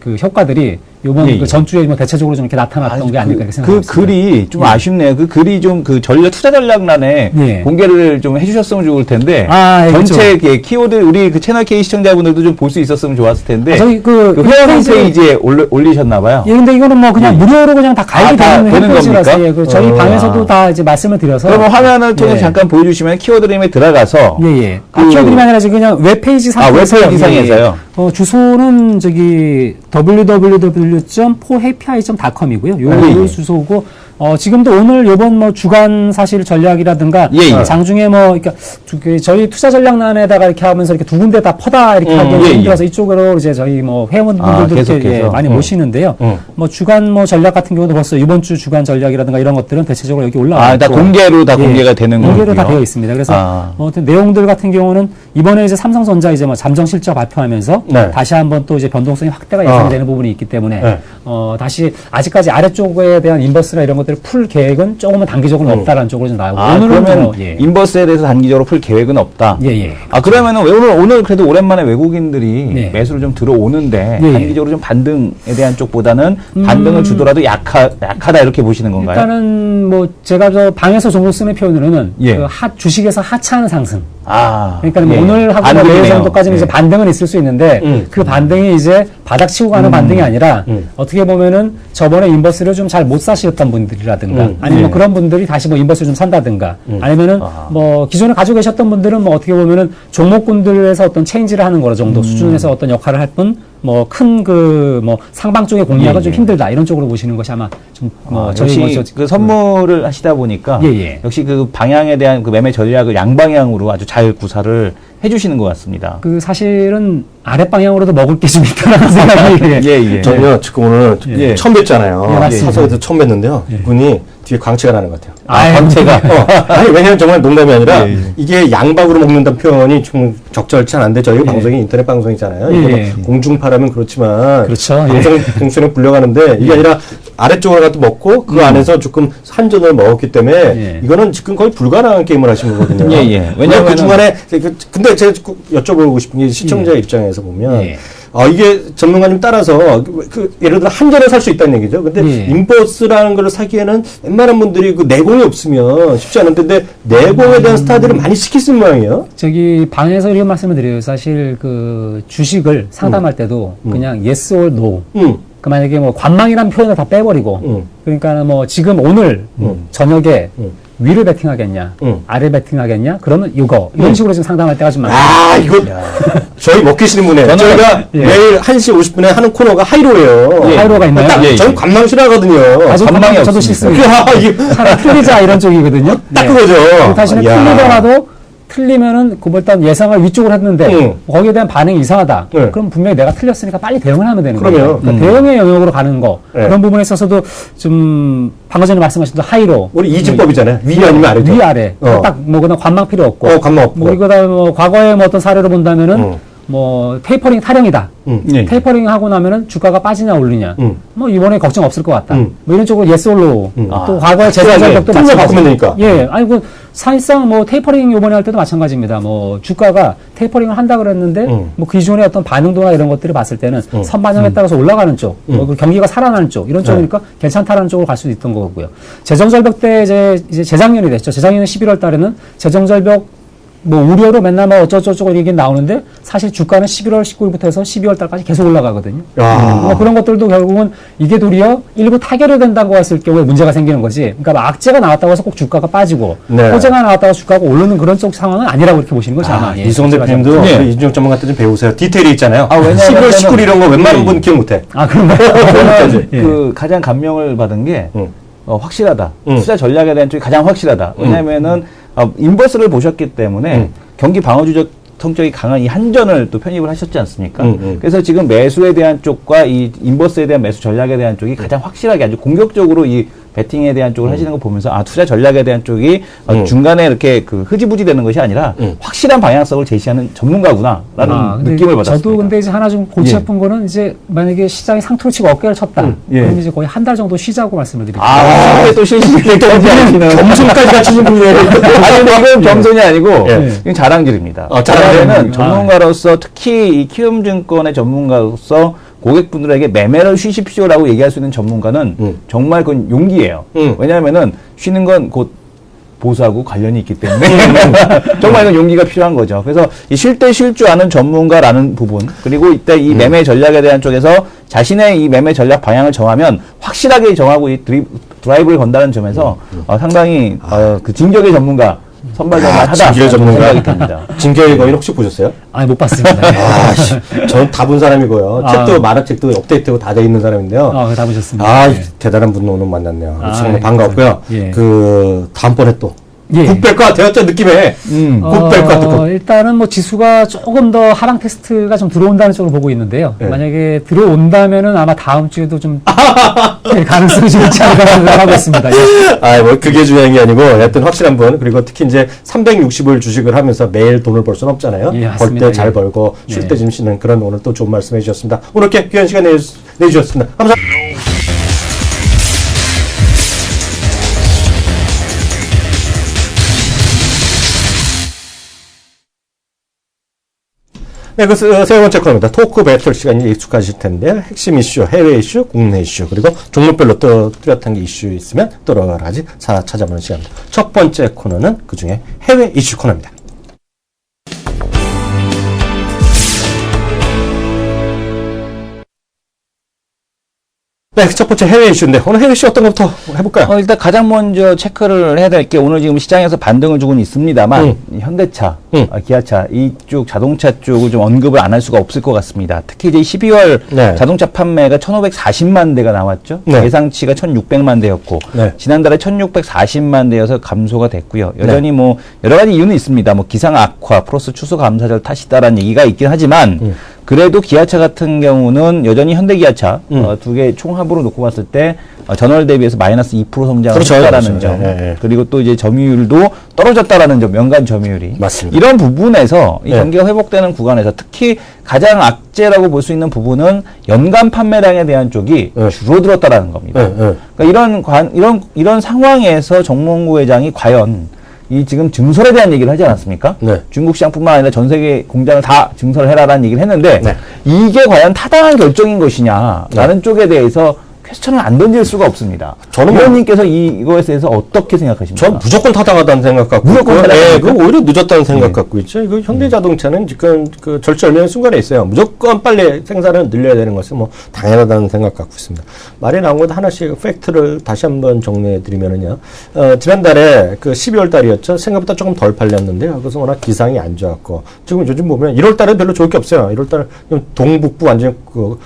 [SPEAKER 3] 그 효과들이 요번
[SPEAKER 2] 예, 예.
[SPEAKER 3] 그 전주에 뭐 대체적으로 좀 이렇게 나타났던 게 아닐까 이렇게
[SPEAKER 2] 그
[SPEAKER 3] 생각합니다.
[SPEAKER 2] 글이 좀 아쉽네요. 그 글이 좀 그 투자 전략란에
[SPEAKER 3] 예.
[SPEAKER 2] 공개를 좀 해주셨으면 좋을 텐데
[SPEAKER 3] 예,
[SPEAKER 2] 전체
[SPEAKER 3] 그렇죠.
[SPEAKER 2] 키워드 우리 그 채널 K 시청자분들도 좀 볼 수 있었으면 좋았을 텐데
[SPEAKER 3] 저희 그
[SPEAKER 2] 회원 홈페이지에 올리셨나봐요.
[SPEAKER 3] 예, 근데 이거는 뭐 그냥 무료로 그냥 다 가입이
[SPEAKER 2] 다
[SPEAKER 3] 되는
[SPEAKER 2] 되는
[SPEAKER 3] 홈페이지라서
[SPEAKER 2] 겁니까?
[SPEAKER 3] 예, 그 저희 방에서도 다 이제 말씀을 드려서
[SPEAKER 2] 그러면 화면을 통해서
[SPEAKER 3] 예.
[SPEAKER 2] 잠깐 보여주시면 키워드림에 들어가서
[SPEAKER 3] 예.
[SPEAKER 2] 그-
[SPEAKER 3] 키워드림이 아니라 지금 그냥 웹페이지 상에서
[SPEAKER 2] 웹페이지 상에서요.
[SPEAKER 3] 주소는 저기 www.4happy.com이고요. 요 주소고 지금도 오늘 요번 뭐 주간 사실 전략이라든가
[SPEAKER 2] 예, 예.
[SPEAKER 3] 장중에 뭐 그러니까 저희 투자 전략란에다가 이렇게 하면서 이렇게 두 군데 다 퍼다 이렇게 하기가
[SPEAKER 2] 예, 예.
[SPEAKER 3] 힘들어서 이쪽으로 이제 저희 뭐 회원분들도 이렇게
[SPEAKER 2] 계속해서.
[SPEAKER 3] 많이 모시는데요. 뭐 주간 뭐 전략 같은 경우도 벌써 이번 주 주간 전략이라든가 이런 것들은 대체적으로 여기 올라와
[SPEAKER 2] 다
[SPEAKER 3] 있고.
[SPEAKER 2] 공개로 다
[SPEAKER 3] 예,
[SPEAKER 2] 공개가 되는 거군요.
[SPEAKER 3] 공개로 다 되어 있습니다. 그래서 뭐 어떤 내용들 같은 경우는 이번에 이제 삼성전자 이제 뭐 잠정 실적 발표하면서
[SPEAKER 1] 네.
[SPEAKER 3] 다시 한번 또 이제 변동성이 확대가 예상이 되는 부분이 있기 때문에
[SPEAKER 1] 네.
[SPEAKER 3] 다시 아직까지 아래쪽에 대한 인버스나 이런 것들을 풀 계획은 조금은 단기적으로는 없다라는 쪽으로 좀 나오고 오늘은
[SPEAKER 2] 그러면
[SPEAKER 3] 뭐, 예.
[SPEAKER 2] 인버스에 대해서 단기적으로 풀 계획은 없다.
[SPEAKER 3] 예.
[SPEAKER 2] 그러면은 오늘 그래도 오랜만에 외국인들이
[SPEAKER 3] 네.
[SPEAKER 2] 매수를 좀 들어오는데
[SPEAKER 3] 예.
[SPEAKER 2] 단기적으로 좀 반등에 대한 쪽보다는 반등을 주더라도 약하다 이렇게 보시는 건가요?
[SPEAKER 3] 일단은 뭐 제가 저 방에서 종종 쓰는 표현으로는
[SPEAKER 2] 예.
[SPEAKER 3] 그 주식에서 하차하는 상승. 그러니까 뭐
[SPEAKER 2] 예.
[SPEAKER 3] 오늘 하고
[SPEAKER 2] 반등이네요.
[SPEAKER 3] 내일 정도까지는
[SPEAKER 2] 예.
[SPEAKER 3] 이제 반등은 있을 수 있는데 그 반등이 이제 바닥 치고 가는 반등이 아니라 어떻게 보면은 저번에 인버스를 좀 잘 못 사셨던 분들이라든가 아니면 뭐 그런 분들이 다시 뭐 인버스를 좀 산다든가 아니면은 뭐 기존에 가지고 계셨던 분들은 뭐 어떻게 보면은 종목군들에서 어떤 체인지를 하는 거 정도 수준에서 어떤 역할을 할 뿐 뭐 큰 그 뭐 상방 쪽의 공략은 좀 힘들다 이런 쪽으로 보시는 것이 아마 좀 뭐
[SPEAKER 2] 역시 그 선물을 하시다 보니까
[SPEAKER 3] 예.
[SPEAKER 2] 역시 그 방향에 대한 그 매매 전략을 양방향으로 아주 잘 구사를 해주시는 것 같습니다.
[SPEAKER 3] 그 사실은 아랫 방향으로도 먹을 게 좀 있다라는 생각이
[SPEAKER 2] 예.
[SPEAKER 1] 저는요, 지금 오늘
[SPEAKER 2] 예.
[SPEAKER 1] 처음 뵀잖아요.
[SPEAKER 3] 예, 맞습니다.
[SPEAKER 1] 사석에서 처음 뵀는데요. 이분이 뒤에 광채가 나는 것 같아요.
[SPEAKER 2] 광채가.
[SPEAKER 1] 아니, 왜냐면 정말 농담이 아니라
[SPEAKER 2] 예.
[SPEAKER 1] 이게 양박으로 먹는다는 표현이 좀 적절치 않은데 저희 방송이 인터넷 방송이잖아요. 이게
[SPEAKER 3] 예.
[SPEAKER 1] 뭐 공중파라면 그렇지만
[SPEAKER 3] 그렇죠.
[SPEAKER 1] 방송 공수에 불려가는데 이게 아니라 아래쪽으로 가도 먹고 그 안에서 조금 한전을 먹었기 때문에
[SPEAKER 3] 예.
[SPEAKER 1] 이거는 지금 거의 불가능한 게임을 하신 거거든요.
[SPEAKER 2] 예.
[SPEAKER 1] 왜냐하면 그
[SPEAKER 2] 왜냐면은-
[SPEAKER 1] 중간에 근데 제가 여쭤보고 싶은 게 시청자 입장에서 보면
[SPEAKER 3] 예.
[SPEAKER 1] 이게 전문가님 따라서 예를 들어 한전을 살 수 있다는 얘기죠. 근데
[SPEAKER 3] 예.
[SPEAKER 1] 인버스라는 걸 사기에는 웬만한 분들이 그 내공이 없으면 쉽지 않은데 근데 내공에 대한 스타들을 많이 시키 쓴 모양이에요.
[SPEAKER 3] 저기 방에서 이런 말씀을 드려요. 사실 그 주식을 상담할 때도 그냥 yes or no. 그 만약에 뭐 관망이라는 표현을 다 빼버리고 그러니까 뭐 지금 오늘 저녁에 위를 베팅하겠냐, 아래 베팅하겠냐, 그러면 이런 식으로 지금 상담할 때가 좀 많아요.
[SPEAKER 1] 이거 저희 먹히시는 분에 저희가
[SPEAKER 3] 예.
[SPEAKER 1] 매일 1시 50분에 하는 코너가 하이로예요.
[SPEAKER 3] 하이로가 있나요?
[SPEAKER 1] 딱
[SPEAKER 2] 예, 예.
[SPEAKER 1] 저희 관망 싫어하거든요.
[SPEAKER 2] 전망이
[SPEAKER 3] 저도
[SPEAKER 2] 없습니다.
[SPEAKER 3] 싫습니다.
[SPEAKER 1] 이게
[SPEAKER 3] 차라리 틀리자 이런 쪽이거든요.
[SPEAKER 1] 딱 그거죠.
[SPEAKER 3] 다시는
[SPEAKER 1] 야.
[SPEAKER 3] 틀리더라도 틀리면은 그 일단 예상을 위쪽으로 했는데 거기에 대한 반응이 이상하다.
[SPEAKER 1] 네.
[SPEAKER 3] 그럼 분명히 내가 틀렸으니까 빨리 대응을 하면 되는
[SPEAKER 1] 그럼요.
[SPEAKER 3] 거예요. 그러니까 대응의 영역으로 가는 거
[SPEAKER 1] 네.
[SPEAKER 3] 그런 부분에 있어서도 좀 방금 전에 말씀하신 하이로
[SPEAKER 1] 우리 이직법이잖아요. 위 아니면 아래죠.
[SPEAKER 3] 위 아래 딱 뭐 그냥 관망 필요 없고
[SPEAKER 1] 관망 없고.
[SPEAKER 3] 뭐 이거다 뭐 과거에 뭐 어떤 사례로 본다면은 뭐 테이퍼링 타령이다.
[SPEAKER 2] 예.
[SPEAKER 3] 테이퍼링 하고 나면은 주가가 빠지냐 오르냐. 뭐 이번에 걱정 없을 것 같다. 뭐 이런 쪽으로 예솔로 또 과거에 재정절벽도
[SPEAKER 1] 틀려 바꾸면 되니까.
[SPEAKER 3] 예, 아니 그 사실상 뭐 테이퍼링 이번에 할 때도 마찬가지입니다. 뭐 주가가 테이퍼링을 한다 그랬는데 뭐 기존의 어떤 반응도나 이런 것들을 봤을 때는 선반영에 따라서 올라가는 쪽, 뭐 경기가 살아나는 쪽 이런 쪽이니까 괜찮다라는 쪽으로 갈 수도 있던 거고요. 재정절벽 때 이제 재작년이 됐죠. 재작년 11월 달에는 재정절벽 뭐 우려로 맨날 뭐 어쩌고저쩌고 얘기 나오는데 사실 주가는 11월 19일부터 해서 12월 달까지 계속 올라가거든요. 뭐 그런 것들도 결국은 이게 도리어 일부 타결이 된다고 했을 경우에 문제가 생기는 거지. 그러니까 막 악재가 나왔다고 해서 꼭 주가가 빠지고
[SPEAKER 1] 네.
[SPEAKER 3] 호재가 나왔다고 주가가 오르는 그런 쪽 상황은 아니라고 이렇게 보시는 거죠. 아마. 예,
[SPEAKER 1] 이성대
[SPEAKER 3] 제가
[SPEAKER 1] 대표님도
[SPEAKER 2] 네.
[SPEAKER 1] 이준영 전문가한테 좀 배우세요. 디테일이 있잖아요.
[SPEAKER 2] 왜냐면
[SPEAKER 1] 11월 19일 이런 거 웬만한 분 기억 못해.
[SPEAKER 3] 그런가요?
[SPEAKER 2] 저는
[SPEAKER 3] 예.
[SPEAKER 2] 그 가장 감명을 받은 게 확실하다.
[SPEAKER 1] 응.
[SPEAKER 2] 투자 전략에 대한 쪽이 가장 확실하다. 왜냐하면은 인버스를 보셨기 때문에 경기 방어주적 성격이 강한 이 한전을 또 편입을 하셨지 않습니까? 그래서 지금 매수에 대한 쪽과 이 인버스에 대한 매수 전략에 대한 쪽이 가장 확실하게 아주 공격적으로 이 배팅에 대한 쪽을 하시는 거 보면서 투자 전략에 대한 쪽이 중간에 이렇게 그 흐지부지 되는 것이 아니라 확실한 방향성을 제시하는 전문가구나라는 느낌을 받았습니다.
[SPEAKER 3] 저도 근데 이제 하나 좀 골치 아픈 거는 이제 만약에 시장이 상투로 치고 어깨를 쳤다. 그럼 이제 거의 한 달 정도 쉬자고 말씀을 드립니다.
[SPEAKER 2] 근데 또 실시를 겸손하시는
[SPEAKER 1] 겸손까지 갖추신 분이에요.
[SPEAKER 2] 아니, 근데 이건 겸손이 아니고, 이건 자랑질입니다. 자랑질은 전문가로서 특히 이 키움증권의 전문가로서 고객분들에게 매매를 쉬십시오라고 얘기할 수 있는 전문가는 정말 그건 용기예요. 왜냐하면은 쉬는 건 곧 보수하고 관련이 있기 때문에 정말 이건 용기가 필요한 거죠. 그래서 이 쉴 때 쉴 줄 아는 전문가라는 부분, 그리고 이때 이 매매 전략에 대한 쪽에서 자신의 이 매매 전략 방향을 정하면 확실하게 정하고 이 드라이브를 건다는 점에서 상당히 그 진격의 전문가 선발전을 하다
[SPEAKER 1] 진격의 전문가
[SPEAKER 2] 생각이 듭니다.
[SPEAKER 1] 진격의 거인 혹시 보셨어요?
[SPEAKER 3] 아니 못 봤습니다.
[SPEAKER 1] 저는 다 본 사람이고요. 책도 만화책도 업데이트고 다 돼 있는 사람인데요.
[SPEAKER 3] 다 보셨습니다.
[SPEAKER 1] 대단한 분 오늘 만났네요. 정말
[SPEAKER 3] 예,
[SPEAKER 1] 반가웠고요.
[SPEAKER 3] 예.
[SPEAKER 1] 그 다음번에 또
[SPEAKER 3] 예.
[SPEAKER 1] 국 뺄 것 같아요. 저 느낌에 국 뺄 것 같아요.
[SPEAKER 3] 일단은 뭐 지수가 조금 더 하방 테스트가 좀 들어온다는 쪽으로 보고 있는데요.
[SPEAKER 1] 네.
[SPEAKER 3] 만약에 들어온다면은 아마 다음 주에도 좀 될 가능성이 좀 있지 않을까 생각하고 있습니다. 예.
[SPEAKER 1] 뭐 그게 중요한 게 아니고 하여튼 확실한 분, 그리고 특히 이제 360을 주식을 하면서 매일 돈을 벌 수는 없잖아요.
[SPEAKER 3] 예,
[SPEAKER 1] 벌 때 잘
[SPEAKER 3] 예.
[SPEAKER 1] 벌고 쉴
[SPEAKER 3] 예.
[SPEAKER 1] 때 좀 쉬는 그런 오늘 또 좋은 말씀 해주셨습니다. 오늘 이렇게 귀한 시간 내주셨습니다. 감사합니다. 네, 그 세 번째 코너입니다. 토크 배틀 시간이 익숙하실 텐데 핵심 이슈, 해외 이슈, 국내 이슈, 그리고 종목별로 또 뚜렷한 게 이슈 있으면 또 여러 가지 찾아보는 시간입니다. 첫 번째 코너는 그중에 해외 이슈 코너입니다. 네, 첫 번째 해외 이슈인데 오늘 해외 이슈 어떤 것부터 해볼까요?
[SPEAKER 2] 일단 가장 먼저 체크를 해야 될 게 오늘 지금 시장에서 반등을 주고는 있습니다만 이 현대차, 기아차 이쪽 자동차 쪽을 좀 언급을 안 할 수가 없을 것 같습니다. 특히 이제 12월
[SPEAKER 1] 네.
[SPEAKER 2] 자동차 판매가 1,540만 대가 나왔죠.
[SPEAKER 1] 네.
[SPEAKER 2] 예상치가 1,600만 대였고
[SPEAKER 1] 네.
[SPEAKER 2] 지난달에 1,640만 대여서 감소가 됐고요. 여전히 뭐 여러 가지 이유는 있습니다. 뭐 기상 악화 플러스 추수 감사절 탓이다라는 얘기가 있긴 하지만 그래도 기아차 같은 경우는 여전히 현대기아차 두 개 총합으로 놓고 봤을 때 전월 대비해서 마이너스 2% 성장을
[SPEAKER 1] 그렇죠.
[SPEAKER 2] 했다라는
[SPEAKER 1] 그렇죠.
[SPEAKER 2] 점,
[SPEAKER 1] 예.
[SPEAKER 2] 그리고 또 이제 점유율도 떨어졌다라는 점, 연간 점유율이
[SPEAKER 1] 맞습니다.
[SPEAKER 2] 이런 부분에서 이
[SPEAKER 1] 예.
[SPEAKER 2] 경기가 회복되는 구간에서 특히 가장 악재라고 볼 수 있는 부분은 연간 판매량에 대한 쪽이
[SPEAKER 1] 예.
[SPEAKER 2] 줄어들었다라는 겁니다. 그러니까 이런 상황에서 정몽구 회장이 과연 이 지금 증설에 대한 얘기를 하지 않았습니까?
[SPEAKER 1] 네.
[SPEAKER 2] 중국 시장뿐만 아니라 전 세계 공장을 다 증설을 해라라는 얘기를 했는데
[SPEAKER 1] 네.
[SPEAKER 2] 이게 과연 타당한 결정인 것이냐라는 쪽에 대해서 퀘스천을 안 던질 수가 없습니다.
[SPEAKER 1] 저는
[SPEAKER 2] 의원님께서 이거에 대해서 어떻게 생각하십니까?
[SPEAKER 1] 전 무조건 타당하다는 생각 갖고
[SPEAKER 2] 무조건
[SPEAKER 1] 있고요.
[SPEAKER 2] 타당합니까?
[SPEAKER 1] 그 오히려 늦었다는 생각 갖고 있죠. 이거 현대자동차는 지금 그 절제열리는 순간에 있어요. 무조건 빨리 생산을 늘려야 되는 것은 뭐 당연하다는 생각 갖고 있습니다. 말이 나온 것도 하나씩 팩트를 다시 한번 정리해 드리면은요. 지난달에 그 12월 달이었죠. 생각보다 조금 덜 팔렸는데요. 그래서 워낙 기상이 안 좋았고 지금 요즘 보면 1월 달은 별로 좋을 게 없어요. 1월 달은 동북부 완전 그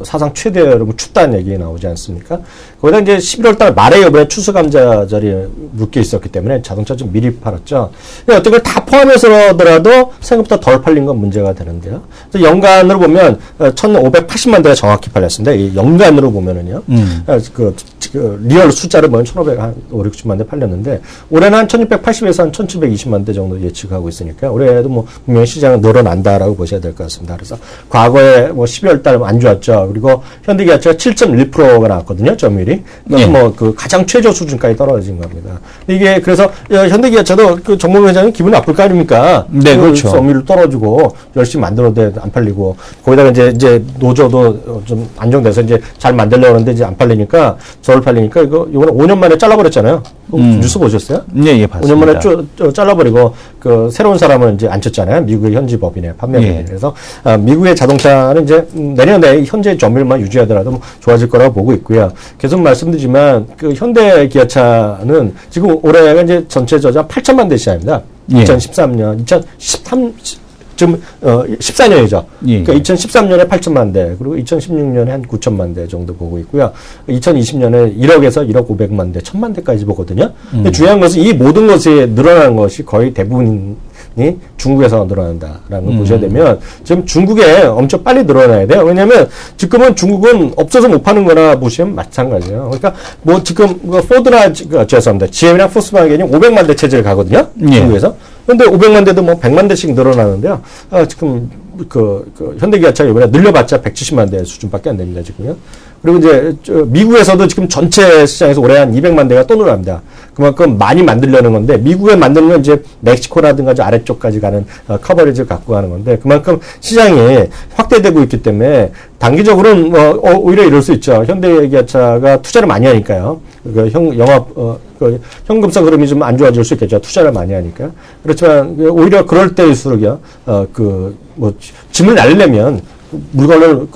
[SPEAKER 1] 사상 최대로 춥다는 얘기 나오지 않습니까? 거기다 이제 11월 달 말에 이번에 추수감사절이 묶여 있었기 때문에 자동차 좀 미리 팔았죠. 근데 어떤 걸 다 포함해서라도 생각보다 덜 팔린 건 문제가 되는데요. 그래서 연간으로 보면 1,580만 대가 정확히 팔렸습니다. 이 연간으로 보면은요. 그 리얼 숫자를 보면 1,560만 대 팔렸는데 올해는 한 1,680에서 한 1,720만 대 정도 예측하고 있으니까 올해도 뭐 분명히 시장은 늘어난다라고 보셔야 될 것 같습니다. 그래서 과거에 뭐 12월 달 안 좋았죠. 그리고 현대기아차가 7.1% 20%가 나왔거든요, 점유율이.
[SPEAKER 2] 예.
[SPEAKER 1] 뭐 그 가장 최저 수준까지 떨어진 겁니다. 이게 그래서 현대기아차도 그 정몽 회장이 기분 나쁠 거 아닙니까?
[SPEAKER 2] 네, 그렇죠.
[SPEAKER 1] 점유율 떨어지고 열심히 만들어도 안 팔리고 거기다가 이제 노조도 좀 안정돼서 이제 잘 만들려고 하는데 이제 안 팔리니까 절 팔리니까 이번에 5년 만에 잘라버렸잖아요. 뉴스 보셨어요?
[SPEAKER 2] 예, 봤습니다.
[SPEAKER 1] 5년 만에 잘라버리고 그 새로운 사람을 이제 앉혔잖아요. 미국의 현지 법인에 판매법인에.
[SPEAKER 2] 예.
[SPEAKER 1] 그래서 미국의 자동차는 이제 내년에 현재 점유율만 유지하더라도 뭐 좋아질 거라고 보고 있고요. 계속 말씀드리지만 그 현대 기아차는 지금 올해가 이제 전체 저자 8천만 대 시장입니다.
[SPEAKER 2] 예.
[SPEAKER 1] 2013년, 2013 지금 14년이죠.
[SPEAKER 2] 예.
[SPEAKER 1] 그러니까 2013년에 8천만 대, 그리고 2016년에 한 9천만 대 정도 보고 있고요. 2020년에 1억에서 1억 500만 대, 1천만 대까지 보거든요. 근데 중요한 것은 이 모든 것이 늘어나는 것이 거의 대부분이 중국에서 늘어난다라는 걸 보셔야 되면 지금 중국에 엄청 빨리 늘어나야 돼요. 왜냐하면 지금은 중국은 없어서 못 파는 거나 보시면 마찬가지예요. 그러니까 뭐 지금 포드나 죄송합니다. GM이랑 포스바겐이 500만 대 체제를 가거든요.
[SPEAKER 2] 예.
[SPEAKER 1] 중국에서. 근데 500만 대도 뭐 100만 대씩 늘어나는데요. 지금 현대기아차 이번에 늘려봤자 170만 대 수준밖에 안 됩니다, 지금요. 그리고 이제 미국에서도 지금 전체 시장에서 올해 한 200만 대가 또 늘어납니다. 그만큼 많이 만들려는 건데 미국에 만드는 건 이제 멕시코라든가 저 아래쪽까지 가는 커버리지를 갖고 가는 건데 그만큼 시장이 확대되고 있기 때문에 단기적으로는 오히려 이럴 수 있죠. 현대기아차가 투자를 많이 하니까요. 현금성 흐름이 좀 안 좋아질 수 있겠죠. 투자를 많이 하니까. 그렇지만 오히려 그럴 때일수록요. 짐을 날리려면 물건을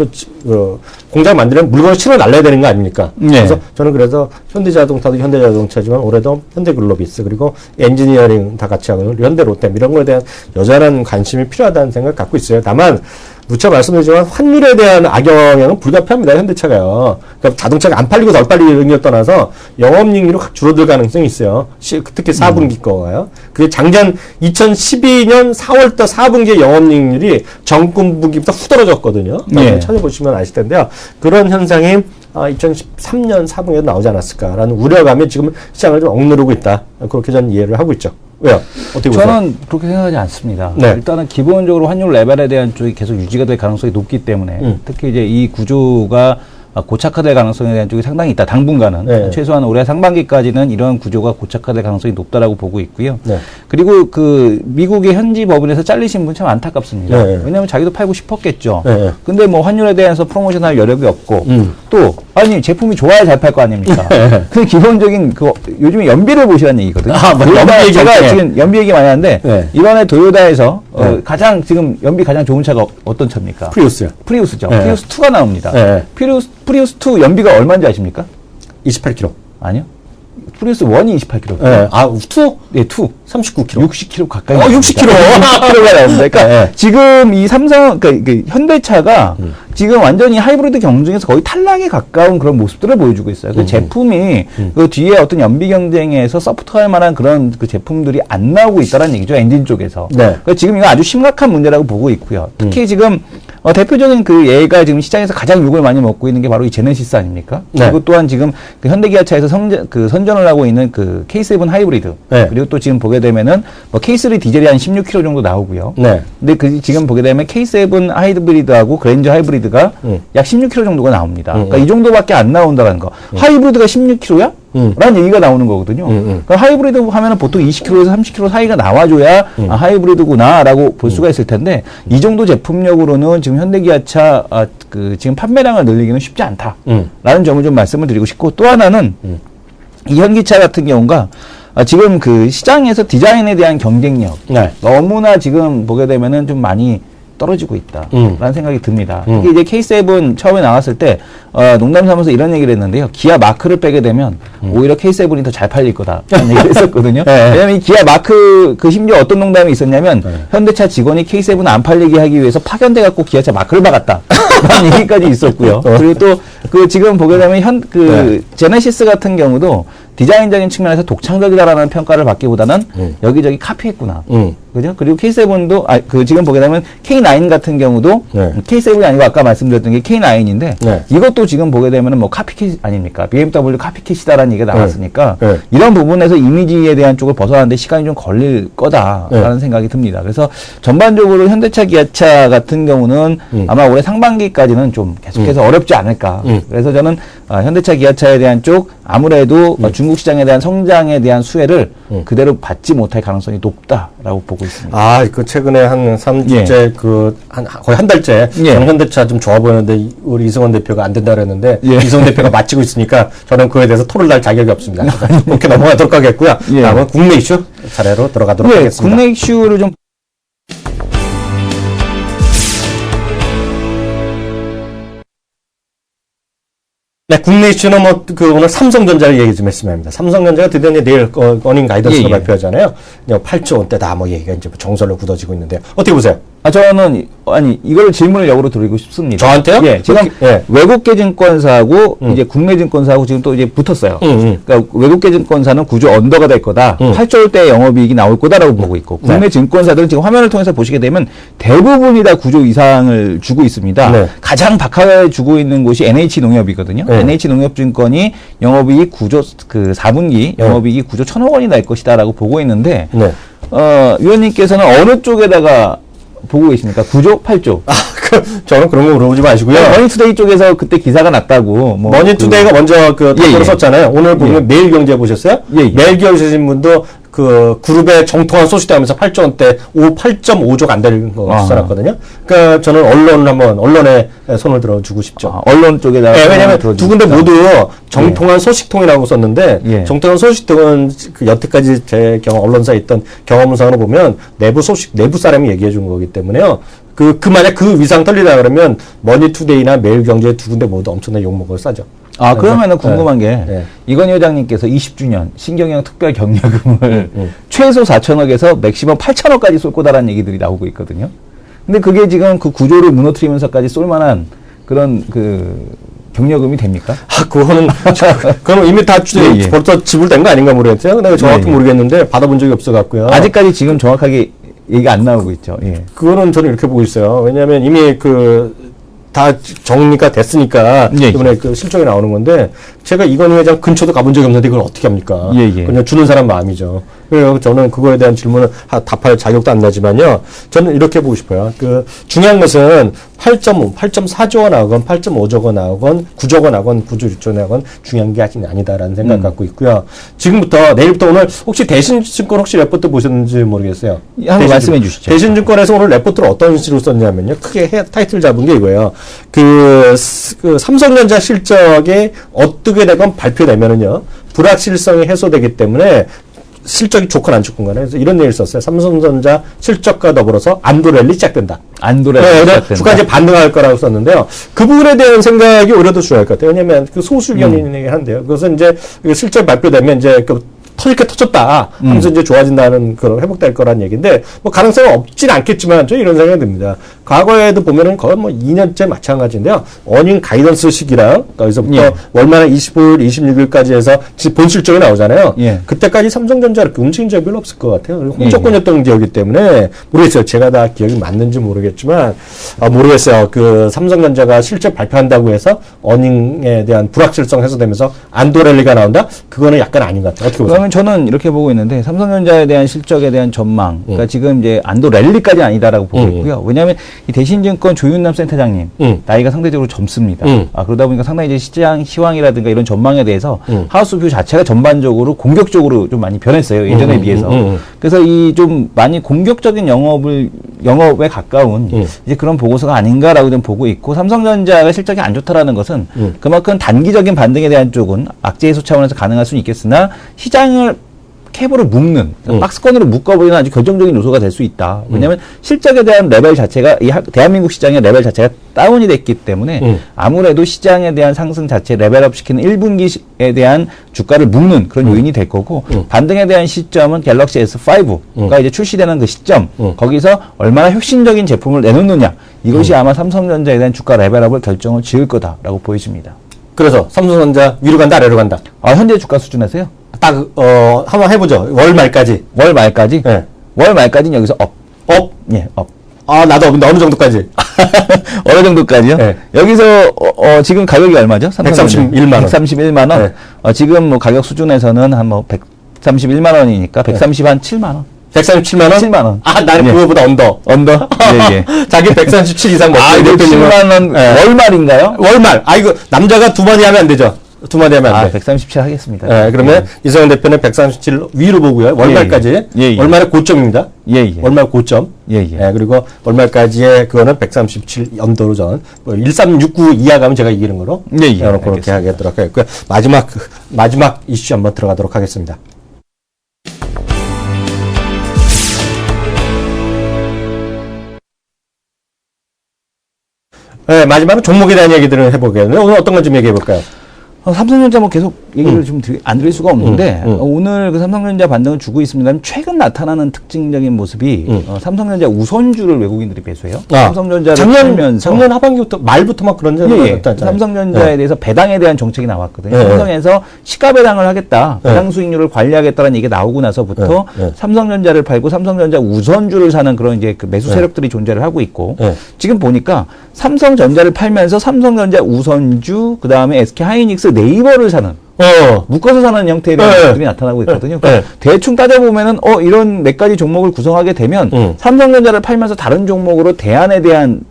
[SPEAKER 1] 공장 만들면 물건을 실어 날려야 되는 거 아닙니까?
[SPEAKER 2] 네.
[SPEAKER 1] 그래서 저는 그래서 현대자동차도 현대자동차지만 올해도 현대글로비스 그리고 엔지니어링 다 같이 하고 현대로템 이런 거에 대한 여전한 관심이 필요하다는 생각을 갖고 있어요. 다만 누차 말씀드리지만 환율에 대한 악영향은 불가피합니다. 현대차가요. 그러니까 자동차가 안 팔리고 덜 팔리는 걸 떠나서 영업이익률이 확 줄어들 가능성이 있어요. 특히 4분기 거가요. 그게 작년 2012년 4월달 4분기의 영업이익률이 전분기보다 후떨어졌거든요.
[SPEAKER 2] 네.
[SPEAKER 1] 찾아보시면 아실 텐데요. 그런 현상이 2013년 4분기에 나오지 않았을까라는 우려감이 지금 시장을 좀 억누르고 있다. 그렇게 저는 이해를 하고 있죠. 왜요? 어떻게 보세요?
[SPEAKER 2] 저는 그렇게 생각하지 않습니다.
[SPEAKER 1] 네.
[SPEAKER 2] 일단은 기본적으로 환율 레벨에 대한 쪽이 계속 유지가 될 가능성이 높기 때문에 특히 이제 이 구조가 고착화될 가능성에 대한 쪽이 상당히 있다. 당분간은
[SPEAKER 1] 네.
[SPEAKER 2] 최소한 올해 상반기까지는 이런 구조가 고착화될 가능성이 높다라고 보고 있고요.
[SPEAKER 1] 네.
[SPEAKER 2] 그리고 그 미국의 현지 법인에서 잘리신 분 참 안타깝습니다.
[SPEAKER 1] 네.
[SPEAKER 2] 왜냐하면 자기도 팔고 싶었겠죠.
[SPEAKER 1] 네.
[SPEAKER 2] 근데 뭐 환율에 대해서 프로모션할 여력이 없고 또 아니 제품이 좋아야 잘 팔 거 아닙니까? 그 기본적인 그 요즘에 연비를 보시라는 얘기거든요.
[SPEAKER 1] 연비
[SPEAKER 2] 제가
[SPEAKER 1] 얘기.
[SPEAKER 2] 지금 연비 얘기 많이 하는데
[SPEAKER 1] 네.
[SPEAKER 2] 이번에 도요타에서
[SPEAKER 1] 네.
[SPEAKER 2] 가장 지금 연비 가장 좋은 차가 어떤 차입니까?
[SPEAKER 1] 프리우스요.
[SPEAKER 2] 프리우스죠.
[SPEAKER 1] 네.
[SPEAKER 2] 프리우스 2가 나옵니다.
[SPEAKER 1] 네.
[SPEAKER 2] 프리우스 2 연비가 얼마인지 아십니까?
[SPEAKER 1] 28km.
[SPEAKER 2] 아니요. 프리우스 1이 28km.
[SPEAKER 1] 네. 아, 2?
[SPEAKER 2] 네, 2.
[SPEAKER 1] 39km.
[SPEAKER 2] 60km 가까이.
[SPEAKER 1] 60km.
[SPEAKER 2] 60km가 나옵니다. 그러니까
[SPEAKER 1] 네.
[SPEAKER 2] 지금 이 삼성, 그러니까 현대차가 지금 완전히 하이브리드 경쟁에서 거의 탈락에 가까운 그런 모습들을 보여주고 있어요. 그 제품이 그 뒤에 어떤 연비 경쟁에서 서포트할 만한 그런 그 제품들이 안 나오고 있다는 얘기죠. 엔진 쪽에서.
[SPEAKER 1] 네.
[SPEAKER 2] 그러니까 지금 이거 아주 심각한 문제라고 보고 있고요. 특히 지금 대표적인 그 예가 지금 시장에서 가장 욕을 많이 먹고 있는 게 바로 이 제네시스 아닙니까?
[SPEAKER 1] 네.
[SPEAKER 2] 그리고 또한 지금 그 현대기아차에서 선전을 하고 있는 그 K7 하이브리드.
[SPEAKER 1] 네.
[SPEAKER 2] 그리고 또 지금 보게 되면은 뭐 K3 디젤이 한 16km 정도 나오고요.
[SPEAKER 1] 네.
[SPEAKER 2] 근데 그 지금 보게 되면 K7 하이브리드하고 그랜저 하이브리드가 약 16km 정도가 나옵니다. 그러니까 이 정도밖에 안 나온다는 거. 하이브리드가 16km야? 라는 얘기가 나오는 거거든요. 그러니까 하이브리드 하면은 보통 20km에서 30km 사이가 나와줘야 하이브리드구나라고 볼 수가 있을 텐데 이 정도 제품력으로는 지금 현대기아차 지금 판매량을 늘리기는 쉽지 않다라는 점을 좀 말씀을 드리고 싶고 또 하나는 이 현기차 같은 경우가 지금 그 시장에서 디자인에 대한 경쟁력
[SPEAKER 1] 네.
[SPEAKER 2] 너무나 지금 보게 되면은 좀 많이 떨어지고 있다라는 생각이 듭니다. 특히 이제 K7 처음에 나왔을 때 농담 삼아서 이런 얘기를 했는데요. 기아 마크를 빼게 되면 오히려 K7이 더 잘 팔릴 거다라는 얘기를 했었거든요.
[SPEAKER 1] 네.
[SPEAKER 2] 왜냐하면 이 기아 마크 그 심지어 어떤 농담이 있었냐면 현대차 직원이 K7 안 팔리게 하기 위해서 파견돼 갖고 기아차 마크를 박았다라는 얘기까지 있었고요. 그리고 또 그 지금 보게 되면 제네시스 같은 경우도 디자인적인 측면에서 독창적이다라는 평가를 받기보다는 여기저기 카피했구나. 그죠? 그리고 K7도, 지금 보게 되면 K9 같은 경우도,
[SPEAKER 1] 네.
[SPEAKER 2] K7이 아니고 아까 말씀드렸던 게 K9인데,
[SPEAKER 1] 네.
[SPEAKER 2] 이것도 지금 보게 되면은 뭐 카피캣 아닙니까? BMW 카피캣이다라는 얘기가 나왔으니까,
[SPEAKER 1] 네.
[SPEAKER 2] 이런 부분에서 이미지에 대한 쪽을 벗어나는데 시간이 좀 걸릴 거다라는
[SPEAKER 1] 네.
[SPEAKER 2] 생각이 듭니다. 그래서 전반적으로 현대차, 기아차 같은 경우는 아마 올해 상반기까지는 좀 계속해서 어렵지 않을까. 그래서 저는 현대차, 기아차에 대한 쪽 아무래도 중국 시장에 대한 성장에 대한 수혜를 그대로 받지 못할 가능성이 높다라고 보고 있습니다.
[SPEAKER 1] 아, 그 최근에 한 3주째 거의 한 달째
[SPEAKER 2] 예.
[SPEAKER 1] 저는 현대차 좀 좋아 보였는데 우리 이승원 대표가 안 된다 그랬는데
[SPEAKER 2] 예.
[SPEAKER 1] 이승원 대표가 마치고 있으니까 저는 그에 대해서 토를 날 자격이 없습니다. 그렇게 넘어가도록 하겠고요.
[SPEAKER 2] 예.
[SPEAKER 1] 다음은 국내 이슈 차례로 들어가도록
[SPEAKER 2] 예,
[SPEAKER 1] 하겠습니다.
[SPEAKER 2] 국내 이슈를 좀
[SPEAKER 1] 네, 국내 이슈는 오늘 삼성전자를 얘기 좀 했으면 합니다. 삼성전자가 드디어 이제 내일 어닝 가이던스를
[SPEAKER 2] 예, 예.
[SPEAKER 1] 발표하잖아요. 8조 원대다 얘기가 이제 정설로 굳어지고 있는데 어떻게 보세요?
[SPEAKER 2] 저는 이걸 질문을 역으로 드리고 싶습니다.
[SPEAKER 1] 저한테요?
[SPEAKER 2] 예, 지금
[SPEAKER 1] 예.
[SPEAKER 2] 외국계 증권사하고 이제 국내 증권사하고 지금 또 이제 붙었어요. 그러니까 외국계 증권사는 9조 언더가 될 거다. 8조 원대 영업이익이 나올 거다라고 보고 있고 국내
[SPEAKER 1] 네.
[SPEAKER 2] 증권사들은 지금 화면을 통해서 보시게 되면 대부분이 다 9조 이상을 주고 있습니다.
[SPEAKER 1] 네.
[SPEAKER 2] 가장 박하게 주고 있는 곳이 NH농협이거든요.
[SPEAKER 1] 네.
[SPEAKER 2] NH농협증권이 영업이익 9조 4분기 영업이익이 9조 1,000억 원이 날 것이다라고 보고 있는데
[SPEAKER 1] 네.
[SPEAKER 2] 위원님께서는 어느 쪽에다가 보고 계십니까? 9조, 8조?
[SPEAKER 1] 저는 그런 거 물어보지 마시고요.
[SPEAKER 2] 머니투데이 쪽에서 그때 기사가 났다고.
[SPEAKER 1] 머니투데이가 먼저 답글을 썼잖아요. 오늘 보면 매일경제 보셨어요?
[SPEAKER 2] 예, 예.
[SPEAKER 1] 매일경제 분도 그 그룹의 정통한 소식도 하면서 8조 원대 8.5조가 안 되는 거 써놨거든요. 그러니까 저는 언론에 손을 들어주고 싶죠.
[SPEAKER 2] 언론 쪽에다가.
[SPEAKER 1] 네, 왜냐하면 두 군데 모두 정통한 소식통이라고 썼는데
[SPEAKER 2] 예.
[SPEAKER 1] 정통한 소식통은 그 여태까지 제 언론사에 있던 경험상으로 보면 내부 사람이 얘기해 준 거기 때문에요. 만약 그 위상 떨리다 그러면 머니투데이나 매일경제 두 군데 모두 엄청나게 욕먹을 싸죠.
[SPEAKER 2] 그러면은 궁금한 게,
[SPEAKER 1] 네.
[SPEAKER 2] 이건희 회장님께서 20주년 신경영 특별 경력금을 최소 4천억에서 맥시멈 8천억까지 쏠 거다라는 얘기들이 나오고 있거든요. 근데 그게 지금 그 구조를 무너뜨리면서까지 쏠 만한 그런 경력금이 됩니까?
[SPEAKER 1] 그럼 이미 다
[SPEAKER 2] 예.
[SPEAKER 1] 벌써 지불된 거 아닌가 모르겠어요. 내가 정확히
[SPEAKER 2] 예.
[SPEAKER 1] 모르겠는데 받아본 적이 없어갖고요.
[SPEAKER 2] 아직까지 지금 정확하게 얘기가 안 나오고 있죠. 예.
[SPEAKER 1] 그거는 저는 이렇게 보고 있어요. 왜냐하면 이미 다 정리가 됐으니까
[SPEAKER 2] 예,
[SPEAKER 1] 이번에 실적이 나오는 건데 제가 이건희 회장 근처도 가본 적이 없는데 이걸 어떻게 합니까?
[SPEAKER 2] 예, 예.
[SPEAKER 1] 그냥 주는 사람 마음이죠. 그래서 저는 그거에 대한 질문을 답할 자격도 안 나지만요. 저는 이렇게 보고 싶어요. 중요한 것은 8.5, 8.4조 원 나오건 8.5조 원 나오건 9조 원 나오건 9조 6조 원 나오건 중요한 게 아직 아니다라는 생각 갖고 있고요. 지금부터 내일부터 오늘 혹시 대신증권 혹시 레포트 보셨는지 모르겠어요.
[SPEAKER 2] 한번 말씀해 주시죠.
[SPEAKER 1] 대신증권에서 오늘 레포트를 어떤 식으로 썼냐면요. 크게 타이틀 잡은 게 이거예요. 삼성전자 실적이 어떻게 되건 발표되면은요. 불확실성이 해소되기 때문에 실적이 좋건 안 좋건 간에 그래서 이런 얘기를 썼어요. 삼성전자 실적과 더불어서 안도랠리 시작된다.
[SPEAKER 2] 시작된다.
[SPEAKER 1] 주가 이제 반등할 거라고 썼는데요. 그 부분에 대한 생각이 오히려 더 중요할 것 같아요. 왜냐하면 소수 견인이긴 한데요. 그것은 이제 실적 발표되면 이제 터질 게 터졌다 하면서 이제 좋아진다는 그런 회복될 거란 얘기인데 가능성은 없진 않겠지만 저 이런 생각이 듭니다. 과거에도 보면은 거의 2년째 마찬가지인데요. 어닝 가이던스 시기랑 거기서부터 월말 25일, 26일까지 해서 본 실적이 나오잖아요.
[SPEAKER 2] 예.
[SPEAKER 1] 그때까지 삼성전자 이렇게 움직인 적이 별로 없을 것 같아요. 그리고 홍조권이었던 기억이기 때문에 모르겠어요. 제가 다 기억이 맞는지 모르겠지만 모르겠어요. 삼성전자가 실적 발표한다고 해서 어닝에 대한 불확실성 해소되면서 안도랠리가 나온다? 그거는 약간 아닌 것 같아요. 어떻게 보세요?
[SPEAKER 2] 그러면 저는 이렇게 보고 있는데 삼성전자에 대한 실적에 대한 전망, 그러니까 지금 이제 안도 랠리까지 아니다라고 보고 있고요. 왜냐하면 이 대신증권 조윤남 센터장님 나이가 상대적으로 젊습니다. 그러다 보니까 상당히 이제 시장 희망이라든가 이런 전망에 대해서 하우스뷰 자체가 전반적으로 공격적으로 좀 많이 변했어요. 예전에 비해서. 그래서 이 좀 많이 공격적인 영업에 가까운 이제 그런 보고서가 아닌가라고 좀 보고 있고 삼성전자가 실적이 안 좋다라는 것은 그만큼 단기적인 반등에 대한 쪽은 악재 해소 차원에서 가능할 수는 있겠으나 시장을 캡으로 묶는 박스권으로 묶어버리는 아주 결정적인 요소가 될 수 있다. 왜냐하면 실적에 대한 레벨 자체가 이 대한민국 시장의 레벨 자체가 다운이 됐기 때문에 아무래도 시장에 대한 상승 자체 레벨업 시키는 1분기에 대한 주가를 묶는 그런 요인이 될 거고 반등에 대한 시점은 갤럭시 S5가 이제 출시되는 그 시점 거기서 얼마나 혁신적인 제품을 내놓느냐 이것이 아마 삼성전자에 대한 주가 레벨업을 결정을 지을 거다라고 보여집니다.
[SPEAKER 1] 그래서 삼성전자 위로 간다 아래로 간다.
[SPEAKER 2] 현재 주가 수준에서요?
[SPEAKER 1] 한번 해보죠. 월 말까지.
[SPEAKER 2] 월 말까지?
[SPEAKER 1] 네.
[SPEAKER 2] 월 말까지는 여기서 업.
[SPEAKER 1] 업?
[SPEAKER 2] 예, 업.
[SPEAKER 1] 아, 나도 업인데 어느 정도까지?
[SPEAKER 2] 어느 정도까지요?
[SPEAKER 1] 네.
[SPEAKER 2] 여기서 지금 가격이 얼마죠?
[SPEAKER 1] 131만 원.
[SPEAKER 2] 131만 원.
[SPEAKER 1] 네.
[SPEAKER 2] 지금 뭐 가격 수준에서는 한 뭐 131만 원이니까 130한 7만 원.
[SPEAKER 1] 137만 원?
[SPEAKER 2] 7만 원.
[SPEAKER 1] 아, 나는
[SPEAKER 2] 예.
[SPEAKER 1] 그거보다 언더.
[SPEAKER 2] 언더? 예, 예.
[SPEAKER 1] 자기 137 이상 먹고.
[SPEAKER 2] 아, 7만 원 월말인가요?
[SPEAKER 1] 월말. 아, 이거 남자가 두 마디 하면 안 되죠. 두 마디 하면 안 돼.
[SPEAKER 2] 137 하겠습니다.
[SPEAKER 1] 그러면 이성현 대표는 137 위로 보고요. 월말까지.
[SPEAKER 2] 예, 예.
[SPEAKER 1] 월말의 고점입니다.
[SPEAKER 2] 예, 예.
[SPEAKER 1] 월말 고점.
[SPEAKER 2] 예, 예.
[SPEAKER 1] 그리고 월말까지의 그거는 137 언더로 전 1369 이하 가면 제가 이기는 거로.
[SPEAKER 2] 예, 예.
[SPEAKER 1] 그렇게
[SPEAKER 2] 알겠습니다.
[SPEAKER 1] 하도록 하겠고요. 마지막 이슈 한번 들어가도록 하겠습니다. 네, 마지막으로 종목에 대한 얘기들을 해보겠는데 오늘 어떤 건 좀 얘기해 볼까요?
[SPEAKER 2] 삼성전자 뭐 계속 얘기를 좀 안 드릴 수가 없는데 오늘 그 삼성전자 반등을 주고 있습니다만 최근 나타나는 특징적인 모습이 삼성전자 우선주를 외국인들이 매수해요. 삼성전자를
[SPEAKER 1] 작년 하반기부터 말부터 막 그런 적이 있었잖아요.
[SPEAKER 2] 삼성전자에 대해서 배당에 대한 정책이 나왔거든요. 삼성에서 시가 배당을 하겠다, 배당 수익률을 관리하겠다라는 얘기가 나오고 나서부터 삼성전자를 팔고 삼성전자 우선주를 사는 그런 이제 그 매수 세력들이 존재를 하고 있고 지금 보니까 삼성전자를 팔면서 삼성전자 우선주, 그 다음에 SK하이닉스, 네이버를 사는 묶어서 사는 형태의 모습들이 나타나고 있거든요. 그러니까 대충 따져보면은 이런 몇 가지 종목을 구성하게 되면 삼성전자를 팔면서 다른 종목으로 대안에 대한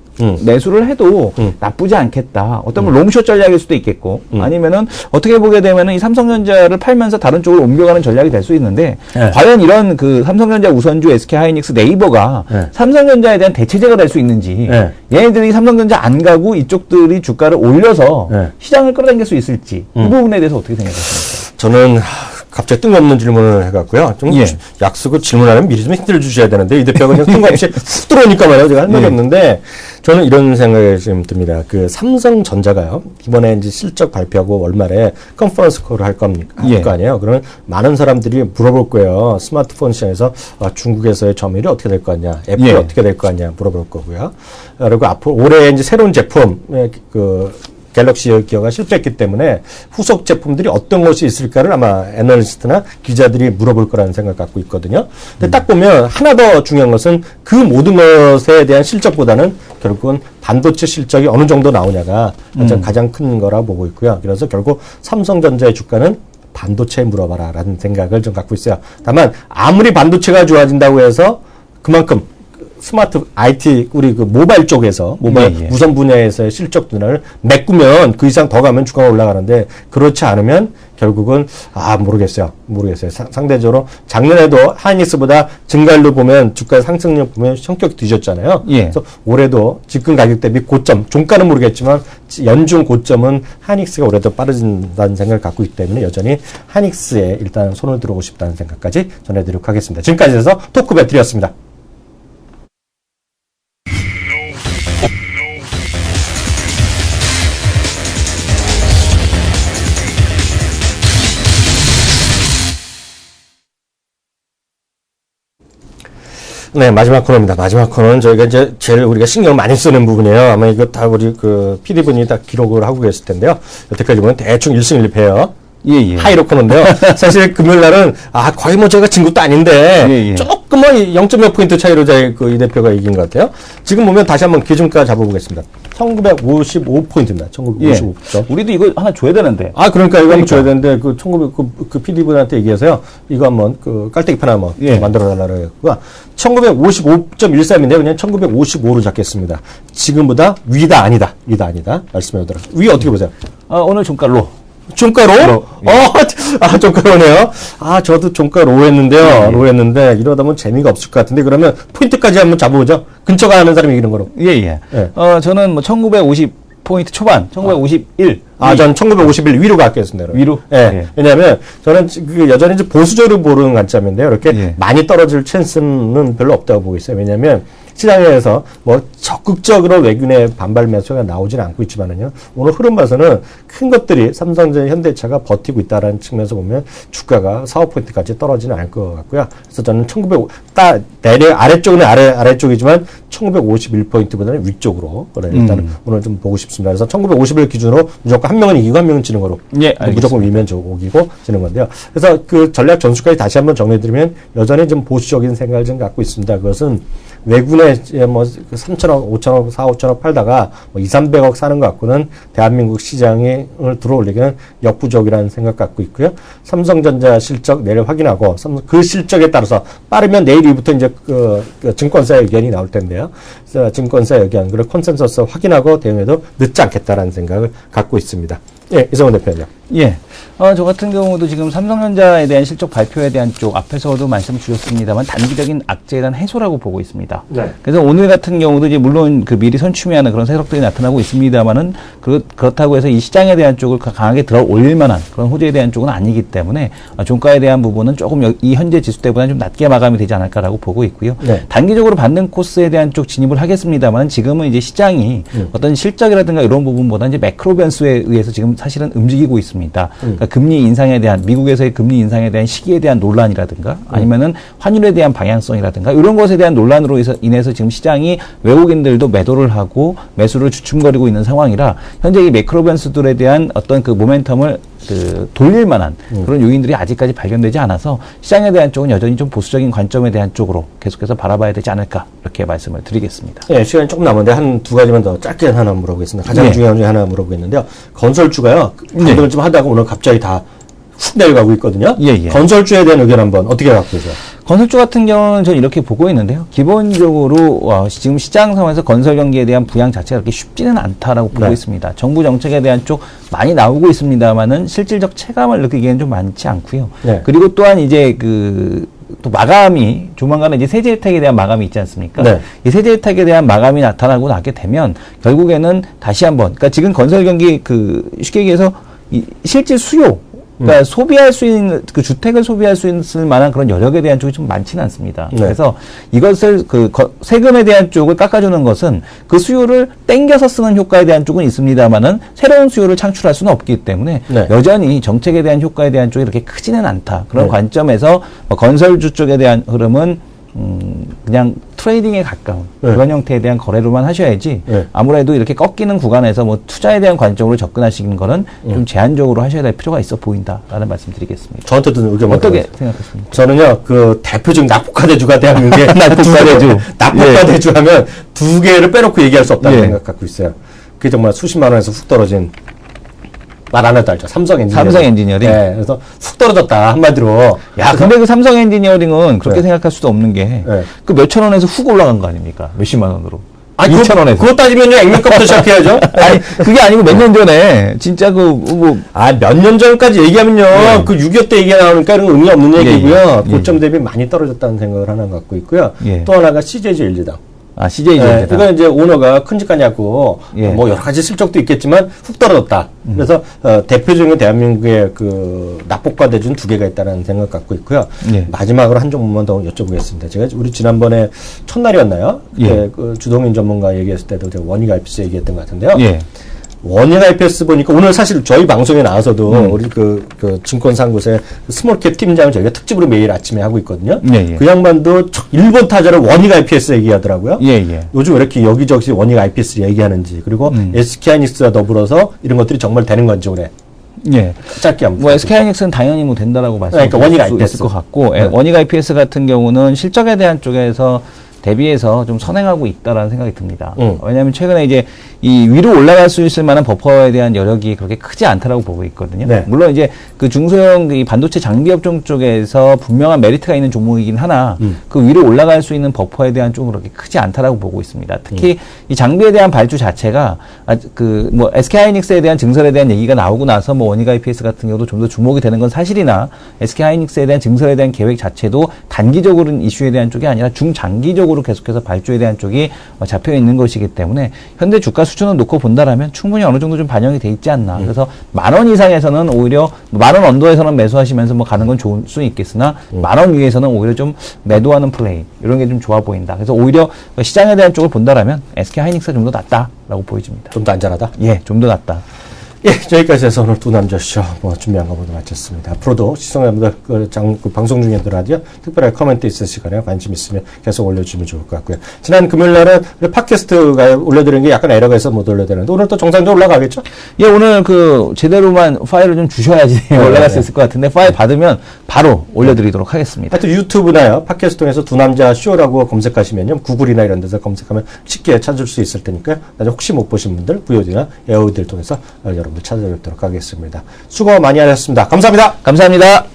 [SPEAKER 2] 매수를 해도 나쁘지 않겠다. 어떤 롱숏 전략일 수도 있겠고 아니면은 어떻게 보게 되면은 이 삼성전자를 팔면서 다른 쪽으로 옮겨가는 전략이 될 수 있는데 과연 이런 그 삼성전자 우선주, SK하이닉스, 네이버가 삼성전자에 대한 대체제가 될 수 있는지 얘네들이 삼성전자 안 가고 이쪽들이 주가를 올려서 시장을 끌어당길 수 있을지 이 부분에 대해서 어떻게 생각하십니까?
[SPEAKER 1] 저는 갑자기 뜬금없는 질문을 해갖고요. 좀 약속을 질문하면 미리 좀 힌트를 주셔야 되는데 이 대표가 그냥 뜬금없이 훅 들어오니까 말이에요. 제가 할 말이 없는데 저는 이런 생각이 좀 듭니다. 그 삼성전자가요. 이번에 이제 실적 발표하고 월말에 컨퍼런스 콜을 할 거 아니에요. 그러면 많은 사람들이 물어볼 거예요. 스마트폰 시장에서 중국에서의 점유율이 어떻게 될 거 아니냐, 애플이 어떻게 될 거 아니냐 물어볼 거고요. 그리고 앞으로 올해 이제 새로운 제품 갤럭시 기어가 실패했기 때문에 후속 제품들이 어떤 것이 있을까를 아마 애널리스트나 기자들이 물어볼 거라는 생각을 갖고 있거든요. 근데 딱 보면 하나 더 중요한 것은 그 모든 것에 대한 실적보다는 결국은 반도체 실적이 어느 정도 나오냐가 가장 큰 거라고 보고 있고요. 그래서 결국 삼성전자의 주가는 반도체에 물어봐라 라는 생각을 좀 갖고 있어요. 다만 아무리 반도체가 좋아진다고 해서 그만큼 스마트 IT 우리 그 모바일 쪽에서 모바일 무선 분야에서의 실적 둔화를 메꾸면 그 이상 더 가면 주가가 올라가는데 그렇지 않으면 결국은 모르겠어요. 상대적으로 작년에도 하이닉스보다 증가율로 보면 주가 상승률 보면 성격이 뒤졌잖아요. 그래서 올해도 집금 가격 대비 고점, 종가는 모르겠지만 연중 고점은 하이닉스가 올해도 빠르진다는 생각을 갖고 있기 때문에 여전히 하이닉스에 일단 손을 들어오고 싶다는 생각까지 전해드리도록 하겠습니다. 지금까지 해서 토크 배틀이었습니다. 네, 마지막 코너입니다. 마지막 코너는 저희가 이제 제일 우리가 신경을 많이 쓰는 부분이에요. 아마 이거 다 우리 그 PD분이 다 기록을 하고 계실 텐데요. 여태까지 보면 대충 1승 1패예요. 하이로 코너인데요. 사실 금요일 날은 거의 뭐 제가 진 것도 아닌데 조금 뭐 0.몇 포인트 차이로 이 대표가 이긴 것 같아요. 지금 보면 다시 한번 기준가 잡아보겠습니다. 1955포인트입니다. 1955점.
[SPEAKER 2] 우리도 이거 하나 줘야 되는데.
[SPEAKER 1] 그러니까 이거 한번 줘야 되는데, 그 PD분한테 얘기해서요. 이거 한번 깔때기판 한번 만들어 달라고 했고요. 1955.13인데요. 그냥 1955로 잡겠습니다. 지금보다 위다, 아니다. 말씀해 보도록. 위 어떻게 보세요?
[SPEAKER 2] 오늘 종가로.
[SPEAKER 1] 종가로? 종가로네요. 저도 종가로 했는데요. 로 했는데, 이러다 보면 재미가 없을 것 같은데, 그러면 포인트까지 한번 잡아보죠. 근처가 아는 사람이 이기는 거로.
[SPEAKER 2] 저는 뭐 1950포인트 초반, 1951.
[SPEAKER 1] 전 1951 위로 갈겠습니다.
[SPEAKER 2] 위로?
[SPEAKER 1] 왜냐하면 저는 여전히 보수적으로 보는 관점인데요. 이렇게 많이 떨어질 찬스는 별로 없다고 보고 있어요. 왜냐하면 시장에서 뭐 적극적으로 외국인의 반발 매수가 나오지는 않고 있지만은요. 오늘 흐름 봐서는 큰 것들이 삼성전자, 현대차가 버티고 있다라는 측면에서 보면 주가가 4~5포인트까지 떨어지는 않을 것 같고요. 그래서 저는 아래쪽은 아래쪽이지만 1951포인트보다는 위쪽으로 일단은 오늘 좀 보고 싶습니다. 그래서 1951 기준으로 무조건 갖고 한 명은 이기고 한 명은 지는 거로 무조건 위면 오기고 지는 건데요. 그래서 그 전략 전술까지 다시 한번 정리해드리면 여전히 좀 보수적인 생각을 좀 갖고 있습니다. 그것은 외군에 뭐 3천억, 5천억, 4, 5천억 팔다가 뭐 2, 300억 사는 것 갖고는 대한민국 시장을 들어올리기는 역부족이라는 생각 갖고 있고요. 삼성전자 실적 내일 확인하고 그 실적에 따라서 빠르면 내일 이후부터 이제 그 증권사 의견이 나올 텐데요. 그래서 증권사 의견 그리고 컨센서스 확인하고 대응해도 늦지 않겠다라는 생각을 갖고 있습니다. 예, 이성훈 대표님.
[SPEAKER 2] 예. 저 같은 경우도 지금 삼성전자에 대한 실적 발표에 대한 쪽 앞에서도 말씀 주셨습니다만 단기적인 악재에 대한 해소라고 보고 있습니다.
[SPEAKER 1] 네.
[SPEAKER 2] 그래서 오늘 같은 경우도 이제 물론 그 미리 선취매하는 그런 세력들이 나타나고 있습니다만은 그렇다고 해서 이 시장에 대한 쪽을 강하게 들어 올릴 만한 그런 호재에 대한 쪽은 아니기 때문에 종가에 대한 부분은 조금 이 현재 지수 때보다는 좀 낮게 마감이 되지 않을까라고 보고 있고요.
[SPEAKER 1] 네.
[SPEAKER 2] 단기적으로 받는 코스에 대한 쪽 진입을 하겠습니다만 지금은 이제 시장이 어떤 실적이라든가 이런 부분보다 이제 매크로 변수에 의해서 지금 사실은 움직이고 있습니다. 그러니까 금리 인상에 대한 미국에서의 금리 인상에 대한 시기에 대한 논란이라든가 아니면은 환율에 대한 방향성이라든가 이런 것에 대한 논란으로 인해서 지금 시장이 외국인들도 매도를 하고 매수를 주춤거리고 있는 상황이라 현재 이 매크로 변수들에 대한 어떤 그 모멘텀을 돌릴 만한 그런 요인들이 아직까지 발견되지 않아서 시장에 대한 쪽은 여전히 좀 보수적인 관점에 대한 쪽으로 계속해서 바라봐야 되지 않을까 이렇게 말씀을 드리겠습니다.
[SPEAKER 1] 예, 시간이 조금 남았는데 한 두 가지만 더 짧게 하나 물어보겠습니다. 가장 중요한 중에 하나 물어보겠는데요. 건설주가요. 반등을 좀 하다가 오늘 갑자기 다 훅 내려가고 있거든요. 건설주에 대한 의견 한번 어떻게 갖고 계세요?
[SPEAKER 2] 건설주 같은 경우는 저는 이렇게 보고 있는데요. 기본적으로 지금 시장 상황에서 건설 경기에 대한 부양 자체가 그렇게 쉽지는 않다라고 보고 있습니다. 정부 정책에 대한 쪽 많이 나오고 있습니다만은 실질적 체감을 느끼기에는 좀 많지 않고요. 그리고 또한 이제 또 마감이 조만간에 이제 세제 혜택에 대한 마감이 있지 않습니까? 이 세제 혜택에 대한 마감이 나타나고 나게 되면 결국에는 다시 한번 그러니까 지금 건설 경기 쉽게 얘기해서 실질 수요 그러니까 소비할 수 있는 그 주택을 소비할 수 있을 만한 그런 여력에 대한 쪽이 좀 많지는 않습니다. 그래서 이것을 세금에 대한 쪽을 깎아주는 것은 그 수요를 땡겨서 쓰는 효과에 대한 쪽은 있습니다만은 새로운 수요를 창출할 수는 없기 때문에 여전히 정책에 대한 효과에 대한 쪽이 이렇게 크지는 않다. 그런 관점에서 건설주 쪽에 대한 흐름은 그냥 트레이딩에 가까운 그런 형태에 대한 거래로만 하셔야지 아무래도 이렇게 꺾이는 구간에서 뭐 투자에 대한 관점으로 접근하시는 거는 좀 제한적으로 하셔야 될 필요가 있어 보인다라는 말씀 드리겠습니다.
[SPEAKER 1] 저한테도 의견
[SPEAKER 2] 어떻게 생각하십니까?
[SPEAKER 1] 저는요, 대표적 낙폭화대주가 대한민국의 낙폭화대주 하면 두 개를 빼놓고 얘기할 수 없다는 생각 갖고 있어요. 그게 정말 수십만 원에서 훅 떨어진 말 안 해도 알죠. 삼성 엔지니어링. 네, 그래서 훅 떨어졌다 한마디로.
[SPEAKER 2] 야, 근데 그 삼성 엔지니어링은 그렇게 생각할 수도 없는 게 그 몇천 원에서 훅 올라간 거 아닙니까? 몇십만 원으로.
[SPEAKER 1] 아니, 2,000원에서. 그거 따지면요, 액면값부터 시작해야죠.
[SPEAKER 2] 아니, 그게 아니고 몇 년 전에, 진짜
[SPEAKER 1] 몇 년 전까지 얘기하면요, 그 6.25 때 얘기가 나오니까 이런 거 의미 없는 얘기고요. 고점 대비 많이 떨어졌다는 생각을 하나 갖고 있고요. 또 하나가 CJ제일제당.
[SPEAKER 2] CJ제일제당.
[SPEAKER 1] 그러니까 이제 오너가 큰 집 가냐고, 뭐 여러 가지 실적도 있겠지만 훅 떨어졌다. 그래서, 대표적인 대한민국의 낙폭과 대준 두 개가 있다는 생각 갖고 있고요. 마지막으로 한 종목만 더 여쭤보겠습니다. 제가 우리 지난번에 첫날이었나요? 주동인 전문가 얘기했을 때도 제가 원익 IPS 얘기했던 것 같은데요. 원익 IPS 보니까 오늘 사실 저희 방송에 나와서도 우리 증권상굿의 스몰캡 팀장을 저희가 특집으로 매일 아침에 하고 있거든요. 그 양반도 일본 타자를 원익 IPS 얘기하더라고요. 요즘 왜 이렇게 여기저기 원익 IPS 얘기하는지 그리고 SK하이닉스와 더불어서 이런 것들이 정말 되는 건지 올해. 짧게 한번.
[SPEAKER 2] SK하이닉스는 당연히 된다라고 말씀드릴
[SPEAKER 1] 그러니까
[SPEAKER 2] 수 있을 것 같고, 원익 IPS 같은 경우는 실적에 대한 쪽에서 대비해서 좀 선행하고 있다라는 생각이 듭니다. 왜냐하면 최근에 이제 이 위로 올라갈 수 있을 만한 버퍼에 대한 여력이 그렇게 크지 않다라고 보고 있거든요. 물론 이제 그 중소형 이 반도체 장비 업종 쪽에서 분명한 메리트가 있는 종목이긴 하나 그 위로 올라갈 수 있는 버퍼에 대한 쪽은 그렇게 크지 않다라고 보고 있습니다. 특히 이 장비에 대한 발주 자체가 SK하이닉스에 대한 증설에 대한 얘기가 나오고 나서 원익 IPS 같은 경우도 좀 더 주목이 되는 건 사실이나 SK하이닉스에 대한 증설에 대한 계획 자체도 단기적으로는 이슈에 대한 쪽이 아니라 중장기적으로 계속해서 발주에 대한 쪽이 잡혀 있는 것이기 때문에 현재 주가 수준을 놓고 본다라면 충분히 어느 정도 좀 반영이 돼 있지 않나. 그래서 10,000원 이상에서는 오히려 10,000원 언더에서는 매수하시면서 가는 건 좋을 수 있겠으나 10,000원 위에서는 오히려 좀 매도하는 플레이 이런 게 좀 좋아 보인다. 그래서 오히려 시장에 대한 쪽을 본다라면 SK하이닉스가 좀 더 낫다라고 보여집니다.
[SPEAKER 1] 좀 더 안전하다?
[SPEAKER 2] 좀 더 낫다.
[SPEAKER 1] 예, 저기까지 해서 오늘 두 남자 쇼 준비한 거 모두 마쳤습니다. 앞으로도 시청자분들 그 방송 중에도 라디오 특별하게 코멘트 있으시거나 관심 있으면 계속 올려주시면 좋을 것 같고요. 지난 금요일 날은 우리 팟캐스트가 올려드린 게 약간 에러가 있어서 못 올려드렸는데 오늘 또 정상적으로 올라가겠죠?
[SPEAKER 2] 예, 오늘 제대로만 파일을 좀 주셔야지 올라갈 수 있을 것 같은데 파일 받으면 바로 올려드리도록 하겠습니다.
[SPEAKER 1] 하여튼 유튜브나요, 팟캐스트 통해서 두 남자 쇼라고 검색하시면요, 구글이나 이런 데서 검색하면 쉽게 찾을 수 있을 테니까요. 나중에 혹시 못 보신 분들, VOD나 에어우디를 통해서 여러분들 찾아뵙도록 하겠습니다. 수고 많이 하셨습니다. 감사합니다.
[SPEAKER 2] 감사합니다.